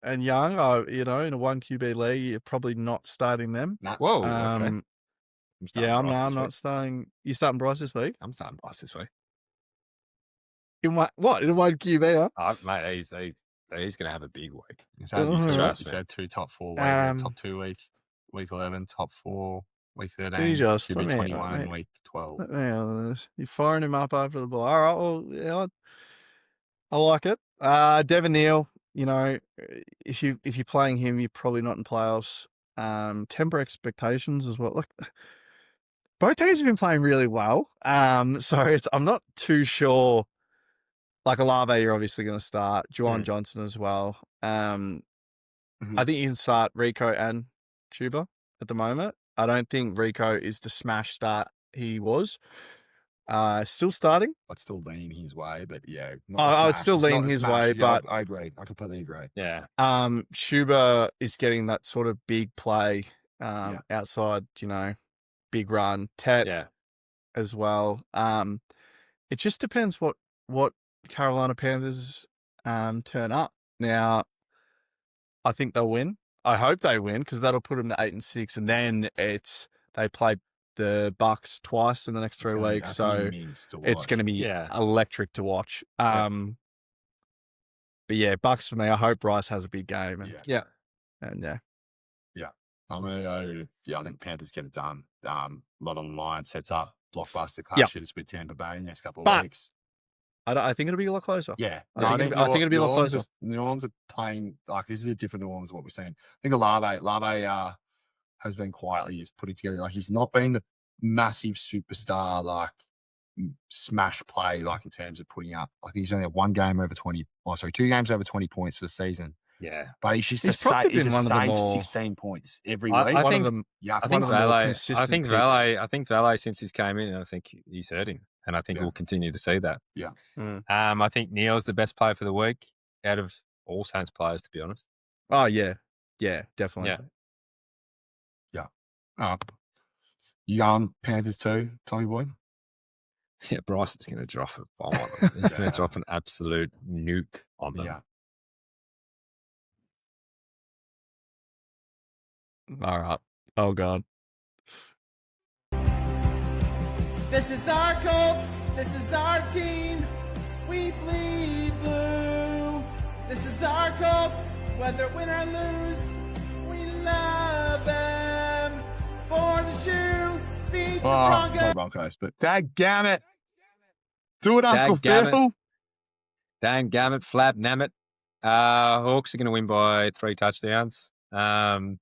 and Young are, in a 1 QB league, you're probably not starting them. Whoa. Okay. I'm not starting. You starting Bryce this week? I'm starting Bryce this week. In what? In a 1 QB? Huh? Mate, he's going to have a big week. He's had 2 top 4 weeks, top 2 weeks, week 11, top 4, week 13, just, QB 21, and week 12. You're firing him up after the ball. All right, well, yeah, I like it. Devin Neal, if you're playing him, you're probably not in playoffs. Temper expectations as well. Look, both teams have been playing really well. So I'm not too sure. Like Olave, you're obviously going to start. Juwan Johnson as well. I think you can start Rico and Chuba at the moment. I don't think Rico is the smash start he was. Still starting. I'd still lean his way, but yeah. I would still lean his way, but I agree. I completely agree. Yeah. Chuba is getting that sort of big play outside, big run. Tet as well. It just depends what Carolina Panthers turn up. Now, I think they'll win. I hope they win because that'll put them to 8-6, and then they play the Bucks twice in the next 3 weeks, so it's going to be electric to watch. But yeah, Bucks for me. I hope Bryce has a big game. And, I'm going to go. Yeah, I think Panthers get it done. A lot on the line, sets up blockbuster clashes with Tampa Bay in the next couple of weeks. I think it'll be a lot closer. Yeah, I think it'll be a lot closer. New Orleans are playing like this is a different New Orleans than what we're seeing. I think Olave has been quietly just putting together. Like he's not been the massive superstar like smash play like in terms of putting up. I think he's only had 2 games over 20 points for the season. Yeah, but he's probably been one of the more 16 points every week. I think Valet since he's came in, I think he's hurt him, and I think we'll continue to see that. Yeah. I think Neil's the best player for the week out of all Saints players, to be honest. Oh yeah, definitely. Yeah. You going Panthers too, Tommy boy? Yeah, Bryce is going to drop a bomb on them. He's going to drop an absolute nuke on them. Yeah. All right. Oh, God. This is our Colts. This is our team. We bleed blue. This is our Colts. Whether win or lose, we love them. For the shoe, beat the Broncos. Not Broncos, but dadgammit. Do it, Uncle Phil. Dadgammit, flap, nammit. Hawks are going to win by 3 touchdowns. Yep.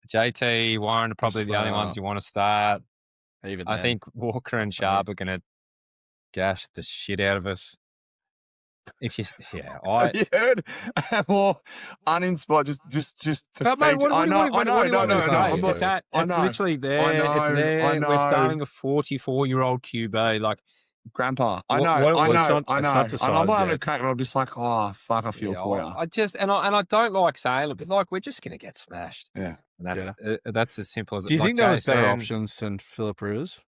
JT, Warren are probably the only ones you want to start. I think Walker and Sharp are going to gash the shit out of us. You heard more uninspired, just to feed. I know. It's literally there. It's there. We're starting a 44-year-old QB. Like, Grandpa, I know. And I'm not having a crack, but I'm just like, oh fuck, I feel for you. I don't like saying it, but like we're just gonna get smashed. Yeah, and that's as simple as. Do you think there was better options than Philip Rivers?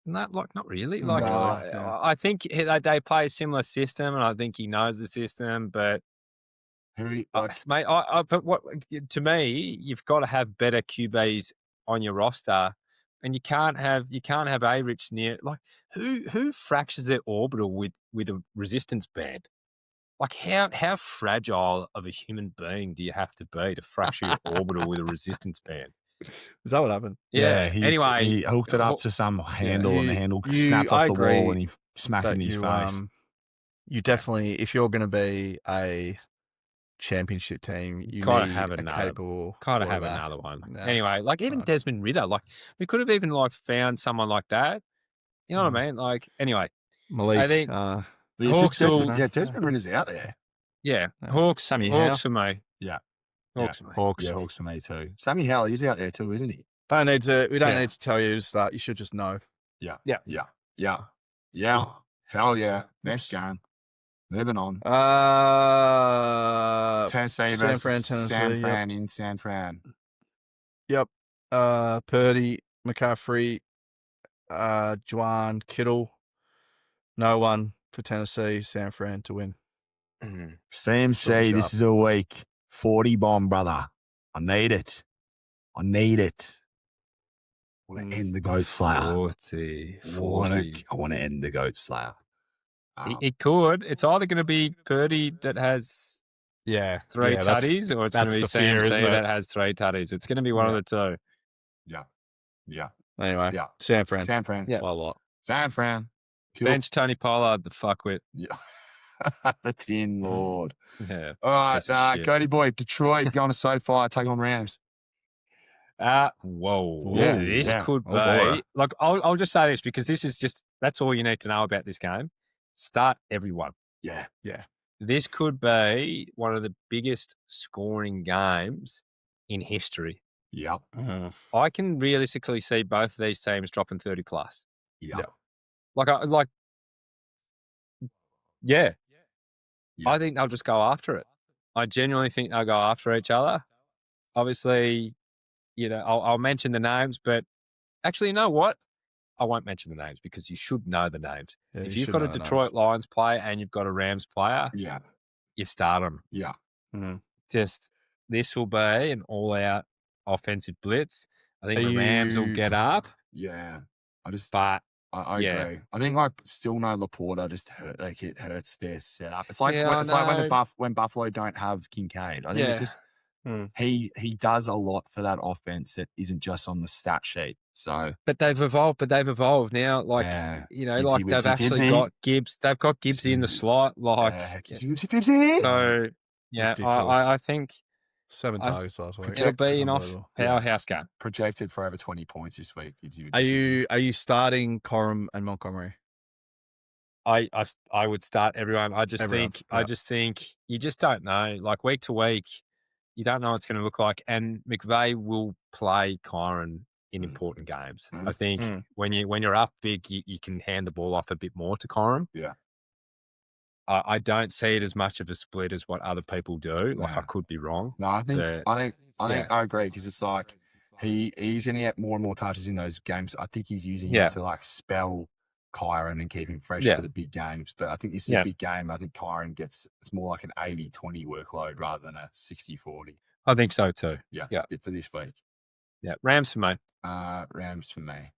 No, not really. I think they play a similar system, and I think he knows the system. But mate, but what to me, you've got to have better QBs on your roster. And you can't have A-Rich near like who fractures their orbital with a resistance band? Like how fragile of a human being do you have to be to fracture your orbital with a resistance band? Is that what happened? Yeah. Anyway, he hooked it up to some handle and the handle snapped off the wall and he smacked it in his face. You definitely, if you're going to be a championship team, you gotta need have a capable another one. No, anyway, like even Desmond Ridder, like we could have even like found someone like that. You know what I mean? Like anyway, Malik, I think Hawks. Desmond Ridder's out there. Yeah, Hawks for me. Yeah, Hawks for me too. Sammy Howell, he's out there too, isn't he? We don't need to tell you to start. You should just know. Yeah. Hell yeah. Next game. Moving on. Tennessee San Fran, Tennessee. San Fran in San Fran. Yep. Purdy, McCaffrey, Juwan, Kittle. No one for Tennessee, San Fran to win. CMC, this is a week. 40 bomb, brother. I need it. I want to end the GOAT Slayer. 40. I want to end the GOAT Slayer. It could. It's either going to be Purdy that has 3 tutties, or it's going to be CMC that has 3 tutties. It's going to be one of the two. Yeah. Anyway, San Fran. Yeah. Well, what? San Fran. Bench Tony Pollard, the fuckwit. Yeah. The Tin Lord. Yeah. All right, Cody boy, Detroit going to SoFi, take on Rams. Whoa. Yeah. This could be. Like, I'll just say this because this is just, that's all you need to know about this game. Start everyone. Yeah. This could be one of the biggest scoring games in history. Yep. I can realistically see both of these teams dropping 30 plus. Yep. I think they'll just go after it. I genuinely think they'll go after each other. Obviously, I'll mention the names, but actually, you know what? I won't mention the names because you should know the names. Yeah, if you've got a Detroit Lions player and you've got a Rams player, you start them. Yeah. Just this will be an all-out offensive blitz. I think the Rams will get up. Yeah. I I agree. I think still no Laporta just it hurts their setup. It's like when Buffalo don't have Kincaid. I think it just he does a lot for that offense that isn't just on the stat sheet. So, but they've evolved now. Like Gibbsy, they've actually got Gibbs. They've got Gibbsy in the slot. Gibbsy. So yeah, I think 7 targets last week. It'll be an powerhouse game. Projected for over 20 points this week. Are you starting Corum and Montgomery? I would start everyone. I just think you just don't know. Like week to week, you don't know what it's going to look like. And McVay will play Kyron in important games. I think when you're up big, you can hand the ball off a bit more to Kyron. Yeah. I don't see it as much of a split as what other people do. Like I could be wrong. No, I think I agree because it's like he's going to get more and more touches in those games. I think he's using him to like spell Kyron and keep him fresh for the big games. But I think this is a big game. I think Kyron it's more like an 80-20 workload rather than a 60-40. I think so too. Yeah. For this week. Yeah. Rams for me. Rams for me.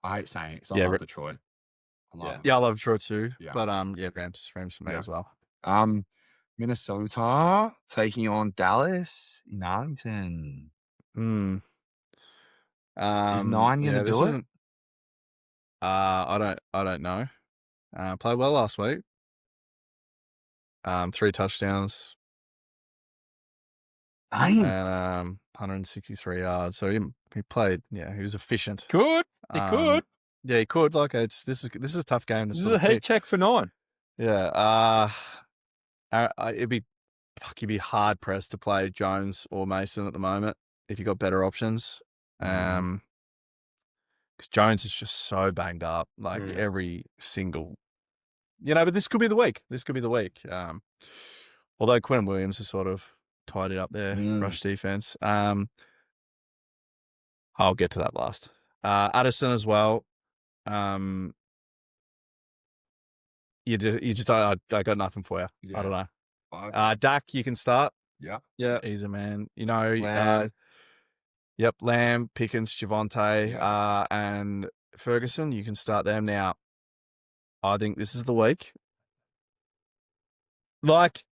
I hate saying it because I love Detroit. I love Detroit too. Yeah. But Rams for me as well. Minnesota taking on Dallas in Arlington. Is 9 going to do it? I don't know. Played well last week. 3 touchdowns. And 163 yards. So he played. Yeah, he was efficient. Good. He could. Yeah, he could. Like this is a tough game. This is a heat check for 9. Yeah. You'd be hard pressed to play Jones or Mason at the moment if you got better options. Because Jones is just so banged up, like every single, But this could be the week. Although Quinn Williams has sort of tied it up there, rush defense. I'll get to that last. Addison as well. I got nothing for you. Yeah. I don't know. Dak, you can start. Yeah. He's a man. Lamb. Lamb, Pickens, Javonte, and Ferguson. You can start them now. I think this is the week. Like,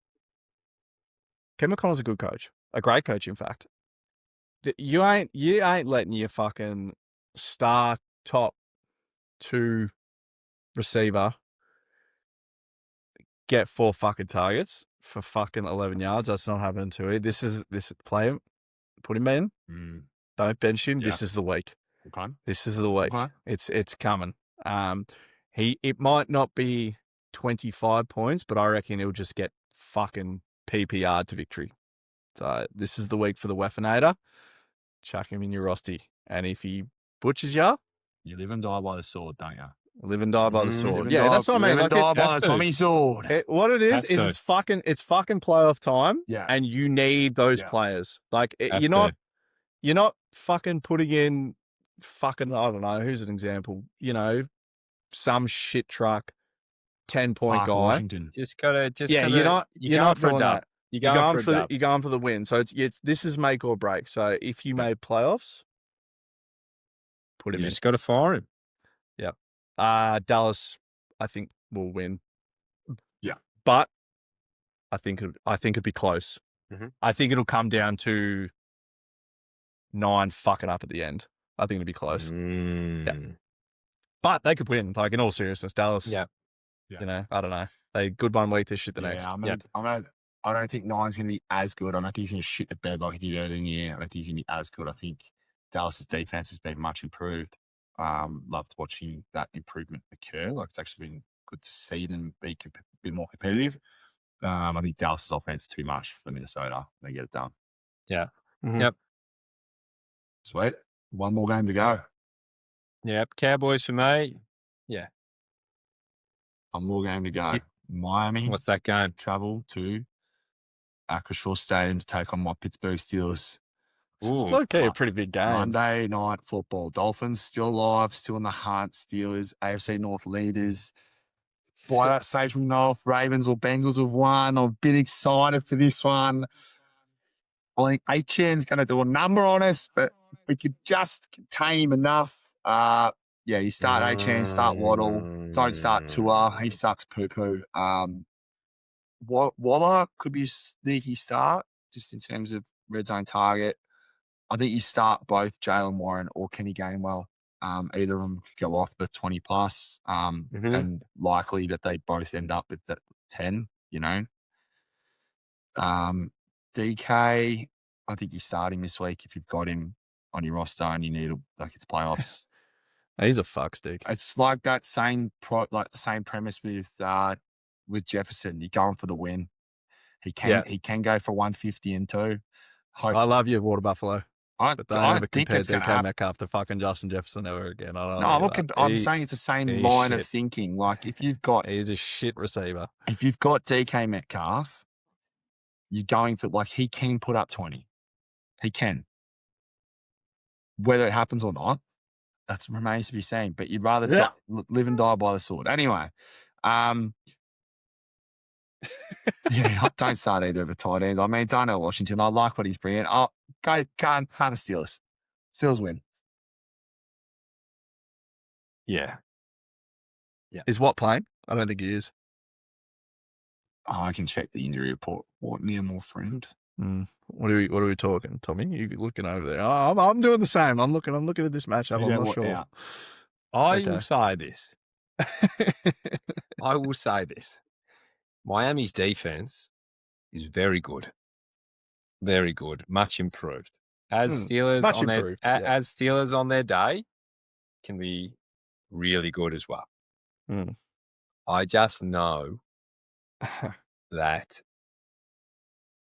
Ken McConnell's a good coach, a great coach, in fact. You ain't letting your fucking star top 2 receiver get 4 fucking targets for fucking 11 yards. That's not happening to him. This play him, put him in. Don't bench him. Yeah. This is the week. Okay. This is the week. Okay. It's coming. It might not be 25 points, but I reckon he'll just get fucking PPR to victory. So this is the week for the Weaponator. Chuck him in your Rusty. And if he butchers you live and die by the sword, don't you? Live and die by the sword. Yeah, that's what I mean. Live and die by the Tommy sword. What it is it's fucking playoff time. Yeah. And you need those players. Like you're not fucking putting in fucking, I don't know, who's an example? Some shit truck 10-point guy. Washington. You're not doing that. You're going for the win. So this is make or break. So if you made playoffs, put him in. You just got to fire him. Yeah. Dallas, I think, will win. Yeah. But I think it'd be close. I think it'll come down to 9 fucking up at the end. I think it'll be close. Yeah. But they could win. Like, in all seriousness, Dallas. Yeah. I don't know. They good one week, they shit the next. I don't think 9's going to be as good. I don't think he's going to shit the bed like he did earlier in the year. I don't think he's going to be as good. I think Dallas's defense has been much improved. Loved watching that improvement occur. Like, it's actually been good to see them be a bit more competitive. I think Dallas's offense is too much for Minnesota. They get it done. Yeah. Yep. Sweet. One more game to go. Yep. Cowboys for me. Yeah. One more game to go. Miami. What's that game? Travel to Acrisure Stadium to take on my Pittsburgh Steelers. It's okay, a pretty big game. Monday night football. Dolphins still alive, still in the hunt. Steelers, AFC North leaders. by that stage we know if Ravens or Bengals have won. I'm a bit excited for this one. I think HN's going to do a number on us, but we could just contain him enough. You start HN, start Waddle. Don't start Tua. He starts poo-poo. Waller could be a sneaky start just in terms of red zone target. I think you start both Jalen Warren or Kenny Gainwell. Either of them could go off the 20 plus, and likely that they both end up with that 10, DK, I think you start him this week if you've got him on your roster and you need it's playoffs. He's a fuck stick. It's like that same the same premise with Jefferson. You're going for the win. He can go for 150 and 2. I love you, Water Buffalo. But don't ever think compare it's DK Metcalf to fucking Justin Jefferson ever again. I'm saying it's the same line of thinking. Like if you've got, he's a shit receiver. If you've got DK Metcalf, you're going for he can put up 20. He can. Whether it happens or not, that remains to be seen. But you'd rather live and die by the sword. Anyway, don't start either of the tight ends. I mean, Darnell Washington, I like what he's bringing. Oh, go the Steelers. Steelers win. Yeah. Is what playing? I don't think he is. Oh, I can check the injury report. What near more friend? What are we talking, Tommy? You looking over there? Oh, I'm doing the same. I'm looking at this matchup. I'm not sure. I will say this. I will say this. Miami's defense is very good. Very good. Much improved. As Steelers as Steelers on their day can be really good as well. I just know that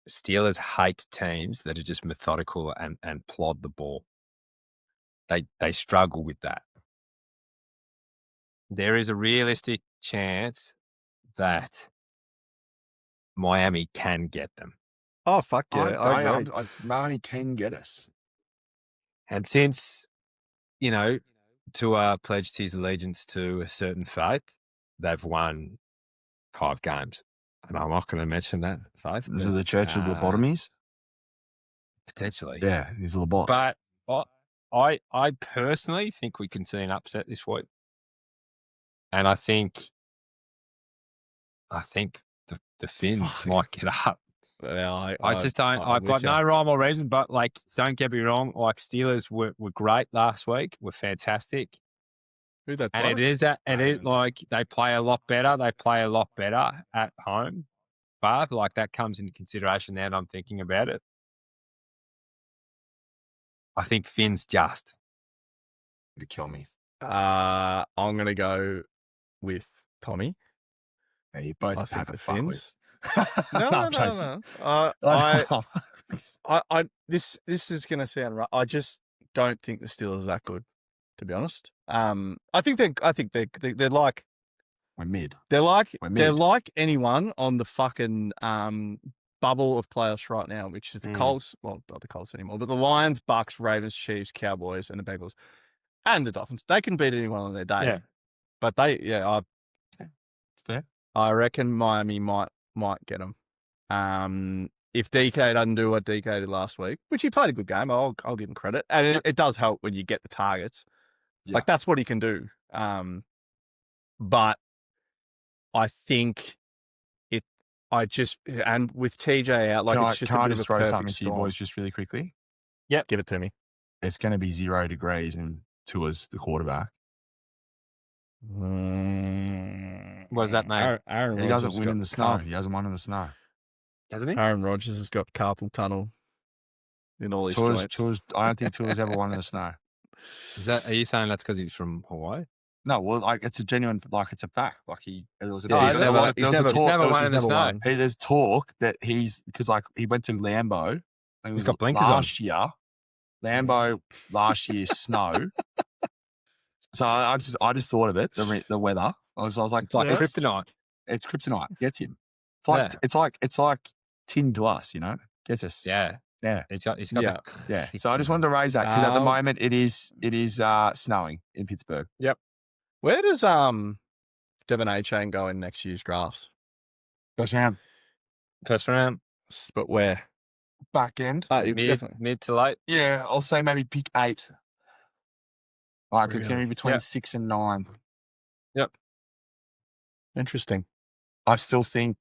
Steelers hate teams that are just methodical and plod the ball. They struggle with that. There is a realistic chance that Miami can get them. Oh, fuck yeah. I agree. Miami can get us. And since, Tua pledged his allegiance to a certain faith, they've won 5 games. And I'm not going to mention that faith. This is the Church of Lobotomies? Potentially. Yeah, he's a lobots. But I personally think we can see an upset this week. And I think the Finns might get up. Yeah, I just don't. I've got no rhyme or reason, but don't get me wrong. Steelers were great last week. Were fantastic. Who they play? And they play a lot better. They play a lot better at home. But that comes into consideration now that I'm thinking about it. I think Finns just to kill me. I'm gonna go with Tommy. Yeah, you both think the Finns. No. This is going to sound right. I just don't think the Steelers are that good, to be honest. I think they're like we're mid. They're like anyone on the fucking bubble of playoffs right now, which is the Colts. Well, not the Colts anymore, but the Lions, Bucks, Ravens, Chiefs, Cowboys, and the Bengals, and the Dolphins. They can beat anyone on their day. Yeah. But it's fair. I reckon Miami might get them. If DK doesn't do what DK did last week, which he played a good game, I'll give him credit. And it does help when you get the targets. Yeah. That's what he can do. But I think and with TJ out, it's just can a I bit just of a throw perfect something to you storm. boys just really quickly? Yep. Give it to me. It's going to be 0 degrees and Tua's the quarterback. What does that mean? Aaron he doesn't win in the snow. He hasn't won in the snow. Hasn't he? Aaron Rodgers has got carpal tunnel in all his joints. I don't think Tua's ever won in the snow. Are you saying that's because he's from Hawaii? No, well, it's a genuine, it's a fact. He's never won in the snow. There's talk that because he went to Lambeau. He's got blinkers last year. Lambeau last year snow. So I just thought of it, the weather. I was like, it's like kryptonite. It's kryptonite. Gets him. It's like tin to us, Gets us. Yeah. Yeah. He's got yeah. So I just wanted to raise that because at the moment it is snowing in Pittsburgh. Yep. Where does Devon A-Chain go in next year's drafts? First round. First round. But where? Back end. Mid to late. Yeah, I'll say maybe pick 8. Like, it's going to be between Yep. 6 and 9. Yep. Interesting. I still think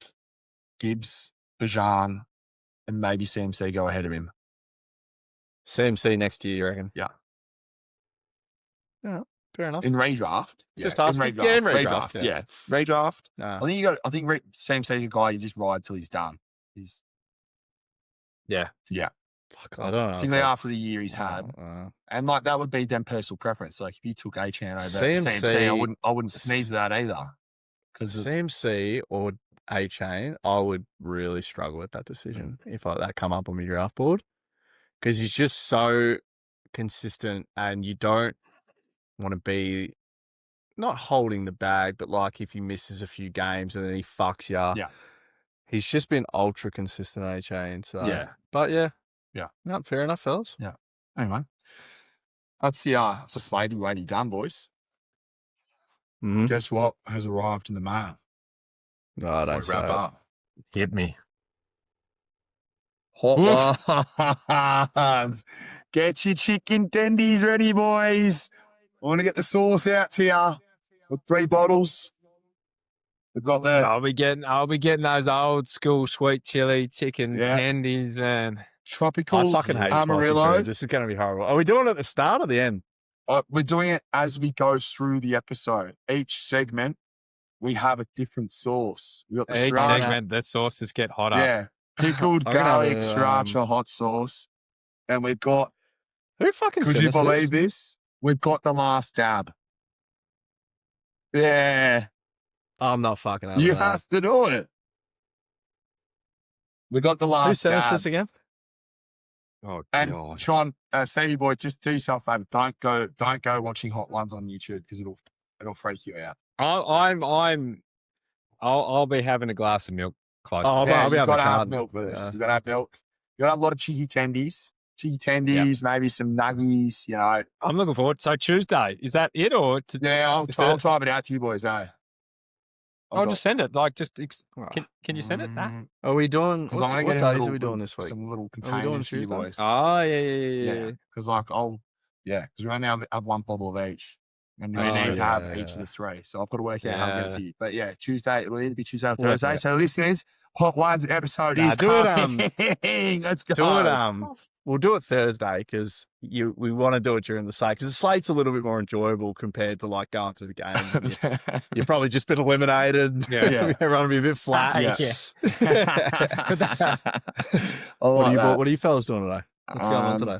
Gibbs, Bajan, and maybe CMC go ahead of him. CMC next year, you reckon? Yeah. Yeah, fair enough. In redraft. Just asking. Yeah, in redraft. Yeah. Redraft. Nah. I think CMC's a guy you just ride till he's done. Yeah. Fuck, I don't know. Particularly after the year he's had. And like that would be them personal preference. Like if you took A-Chan over CMC, I wouldn't sneeze at that either. Because CMC or A-Chain, I would really struggle with that decision if that come up on my draft board. Because he's just so consistent and you don't want to be not holding the bag, but like if he misses a few games and then he fucks you. Yeah. He's just been ultra consistent A-Chain. So Yeah. But yeah. Yeah. No, fair enough, fellas. Yeah. Anyway. That's a slatey weighty done, boys. Mm-hmm. Guess what has arrived in the mail? No, I don't wrap up. Hit me. Hot ones. Get your chicken tendies ready, boys. I want to get the sauce out to you. With 3 bottles. We've got the I'll be getting those old school sweet chili chicken tendies, man. tropical I fucking hate Amarillo. spicy food. This is going to be horrible. Are we doing it at the start or the end? We're doing it as we go through the episode. Each segment, we have a different sauce. We got the Each sriracha. segment, the sauces get hotter. Yeah. Pickled I'm gonna have garlic a, sriracha hot sauce. And we've got, Who fucking could sent you us this? believe this? We've got the last dab. Yeah. I'm not fucking having You that. have to do it. We got the last Who sent us dab. this again? Oh, And God. Sean, Stevie boy, just do yourself a favor. Don't go watching Hot Ones on YouTube because it'll freak you out. I'll be having a glass of milk close. Oh, by. I'll be you having gotta a have card. milk with this. Yeah. You gotta have milk. You gotta have a lot of cheeky tendies, maybe some nuggies. You know. I'm looking forward. So Tuesday, is that it or? Yeah, I'll Is try that- it out to you boys. I'll just send it. Like, can you send it? Nah? Are we doing? Because What, I'm gonna what get days are we doing this week? Some little doing containers for you Tuesday? boys. Oh, yeah. Because because we only have 1 bottle of each. And we Oh, need to yeah, have each yeah. of the 3. So I've got to work out how to get it Yeah. to you. But yeah, Tuesday, it'll either be Tuesday or Work Thursday. it. So listeners, Hot Ones episode Nah, is do it, coming. Let's go. Do it. We'll do it Thursday because we want to do it during the slate because the slate's a little bit more enjoyable compared to like going through the game. You've probably just been eliminated. Yeah. Everyone will be a bit flat. Yeah. What are you fellas doing today? What's going on today?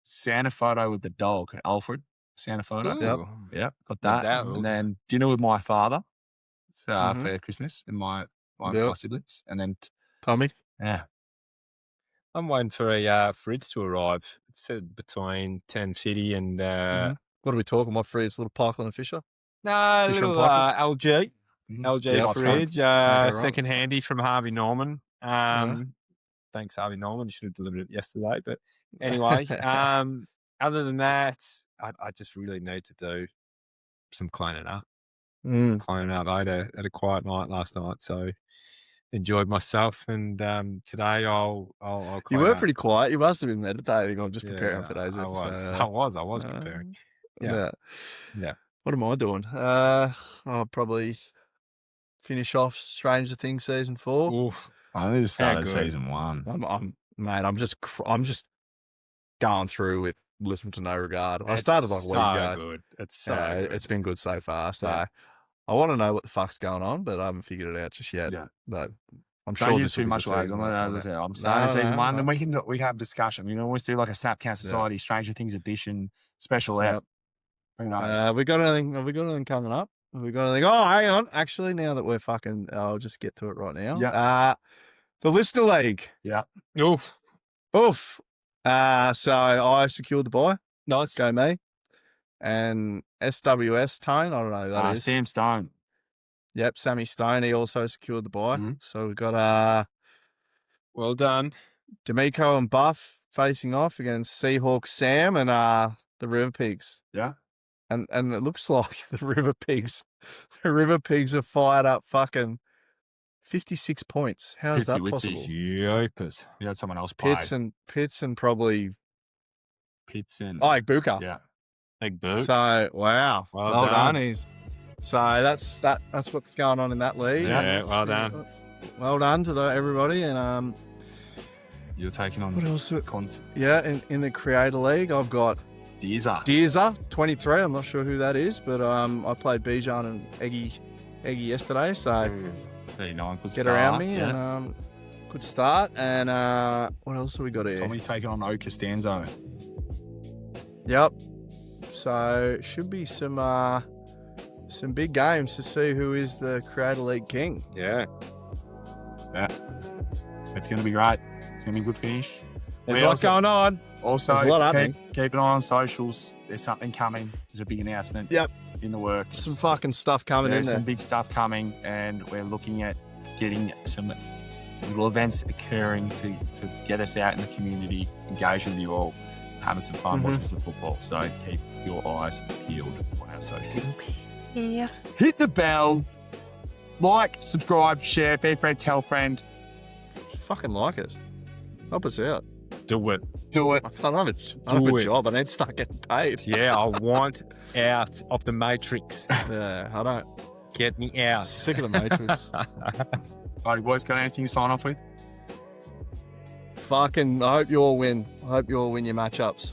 Santa photo with the dog, Alfred. Santa photo. Ooh. Yep. Got that. dog. And then dinner with my father Mhm. for Christmas and my Yep. siblings. And then, Tommy? yeah. I'm waiting for a fridge to arrive. It said between 10:50 and What are we talking? What fridge? Little Parkland and Fisher? no, a Fish and little Parkland? LG. Mhm. LG Yeah, that's fridge, Can't go wrong. second handy from Harvey Norman. Thanks, Harvey Norman. You should have delivered it yesterday. But anyway, other than that, I just really need to do some cleaning up. Cleaning up. I had a quiet night last night, so enjoyed myself. And today I'll You clean were up. pretty quiet. You must have been meditating or just Yeah, preparing for today's I episode. was preparing. Yeah. Yeah. What am I doing? I'll probably finish off Stranger Things season 4. Ooh, I need to start at season 1. I'm just going through with Listen to No Regard. I started like a week ago. good. It's so Yeah, good. it's been good so far. So Yeah. I want to know what the fuck's going on, but I haven't figured it out just yet. Yeah. But I'm Don't sure use this will too be much the lags. season. As I said, I'm starting No, season no, 1, no. and we can have discussion. We can always do like a Snapcast Society, Stranger Things edition special Yep. app. Who knows? We got anything? Have we got anything coming up? Have we got anything? Oh, hang on. Actually, now that we're fucking, I'll just get to it right now. Yeah. The Listener League. Oof. Oof. So I secured the buy. Nice. Go me. And SWS Tone. I don't know who that is. Sam Stone. Yep. Sammy Stone. He also secured the buy. Mhm. So we've got Well done. D'Amico and Buff facing off against Seahawk Sam and the River Pigs. Yeah. And it looks like the River Pigs have fired up fucking 56 points. How is that Pitsy possible? Yopers. We had someone else play. Pits and probably Buka. Yeah. Big boot. So wow. Well done. So that's what's going on in that league. Yeah, well done. Well done to everybody. And you're taking on what else? Cont. Yeah, in the Creator League, I've got Deerza 23. I'm not sure who that is, but I played Bijan and Eggy yesterday, so 39 good get start. around me and good start. And what else have we got here? Tommy's taking on O Costanzo. Yep. So should be some big games to see who is the Creator League king. Yeah. It's going to be great. It's going to be a good finish. There's a lot going on. Also, There's a lot happening. Keep an eye on socials. There's something coming. There's a big announcement. Yep. In the works. Some fucking stuff coming in There's there. some big stuff coming, and we're looking at getting some little events occurring to get us out in the community, engage with you all, having some fun watching some football. So keep your eyes peeled on our socials. Yes. Hit the bell, like, subscribe, share, be a friend, tell a friend. Fucking like it. Help us out. Do it. Do it. I don't have a job. I need to start getting paid. Yeah, I want out of the Matrix. Yeah, I don't. Get me out. Sick of the Matrix. Alright, boys, got anything to sign off with? Fucking, I hope you all win. I hope you all win your matchups.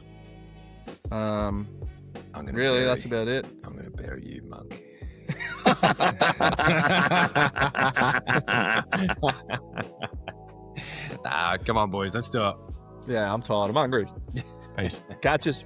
Really, that's about it. I'm going to bury you, monk. Come on, boys. Let's do it. Yeah, I'm tired. I'm hungry. Peace. Catch us.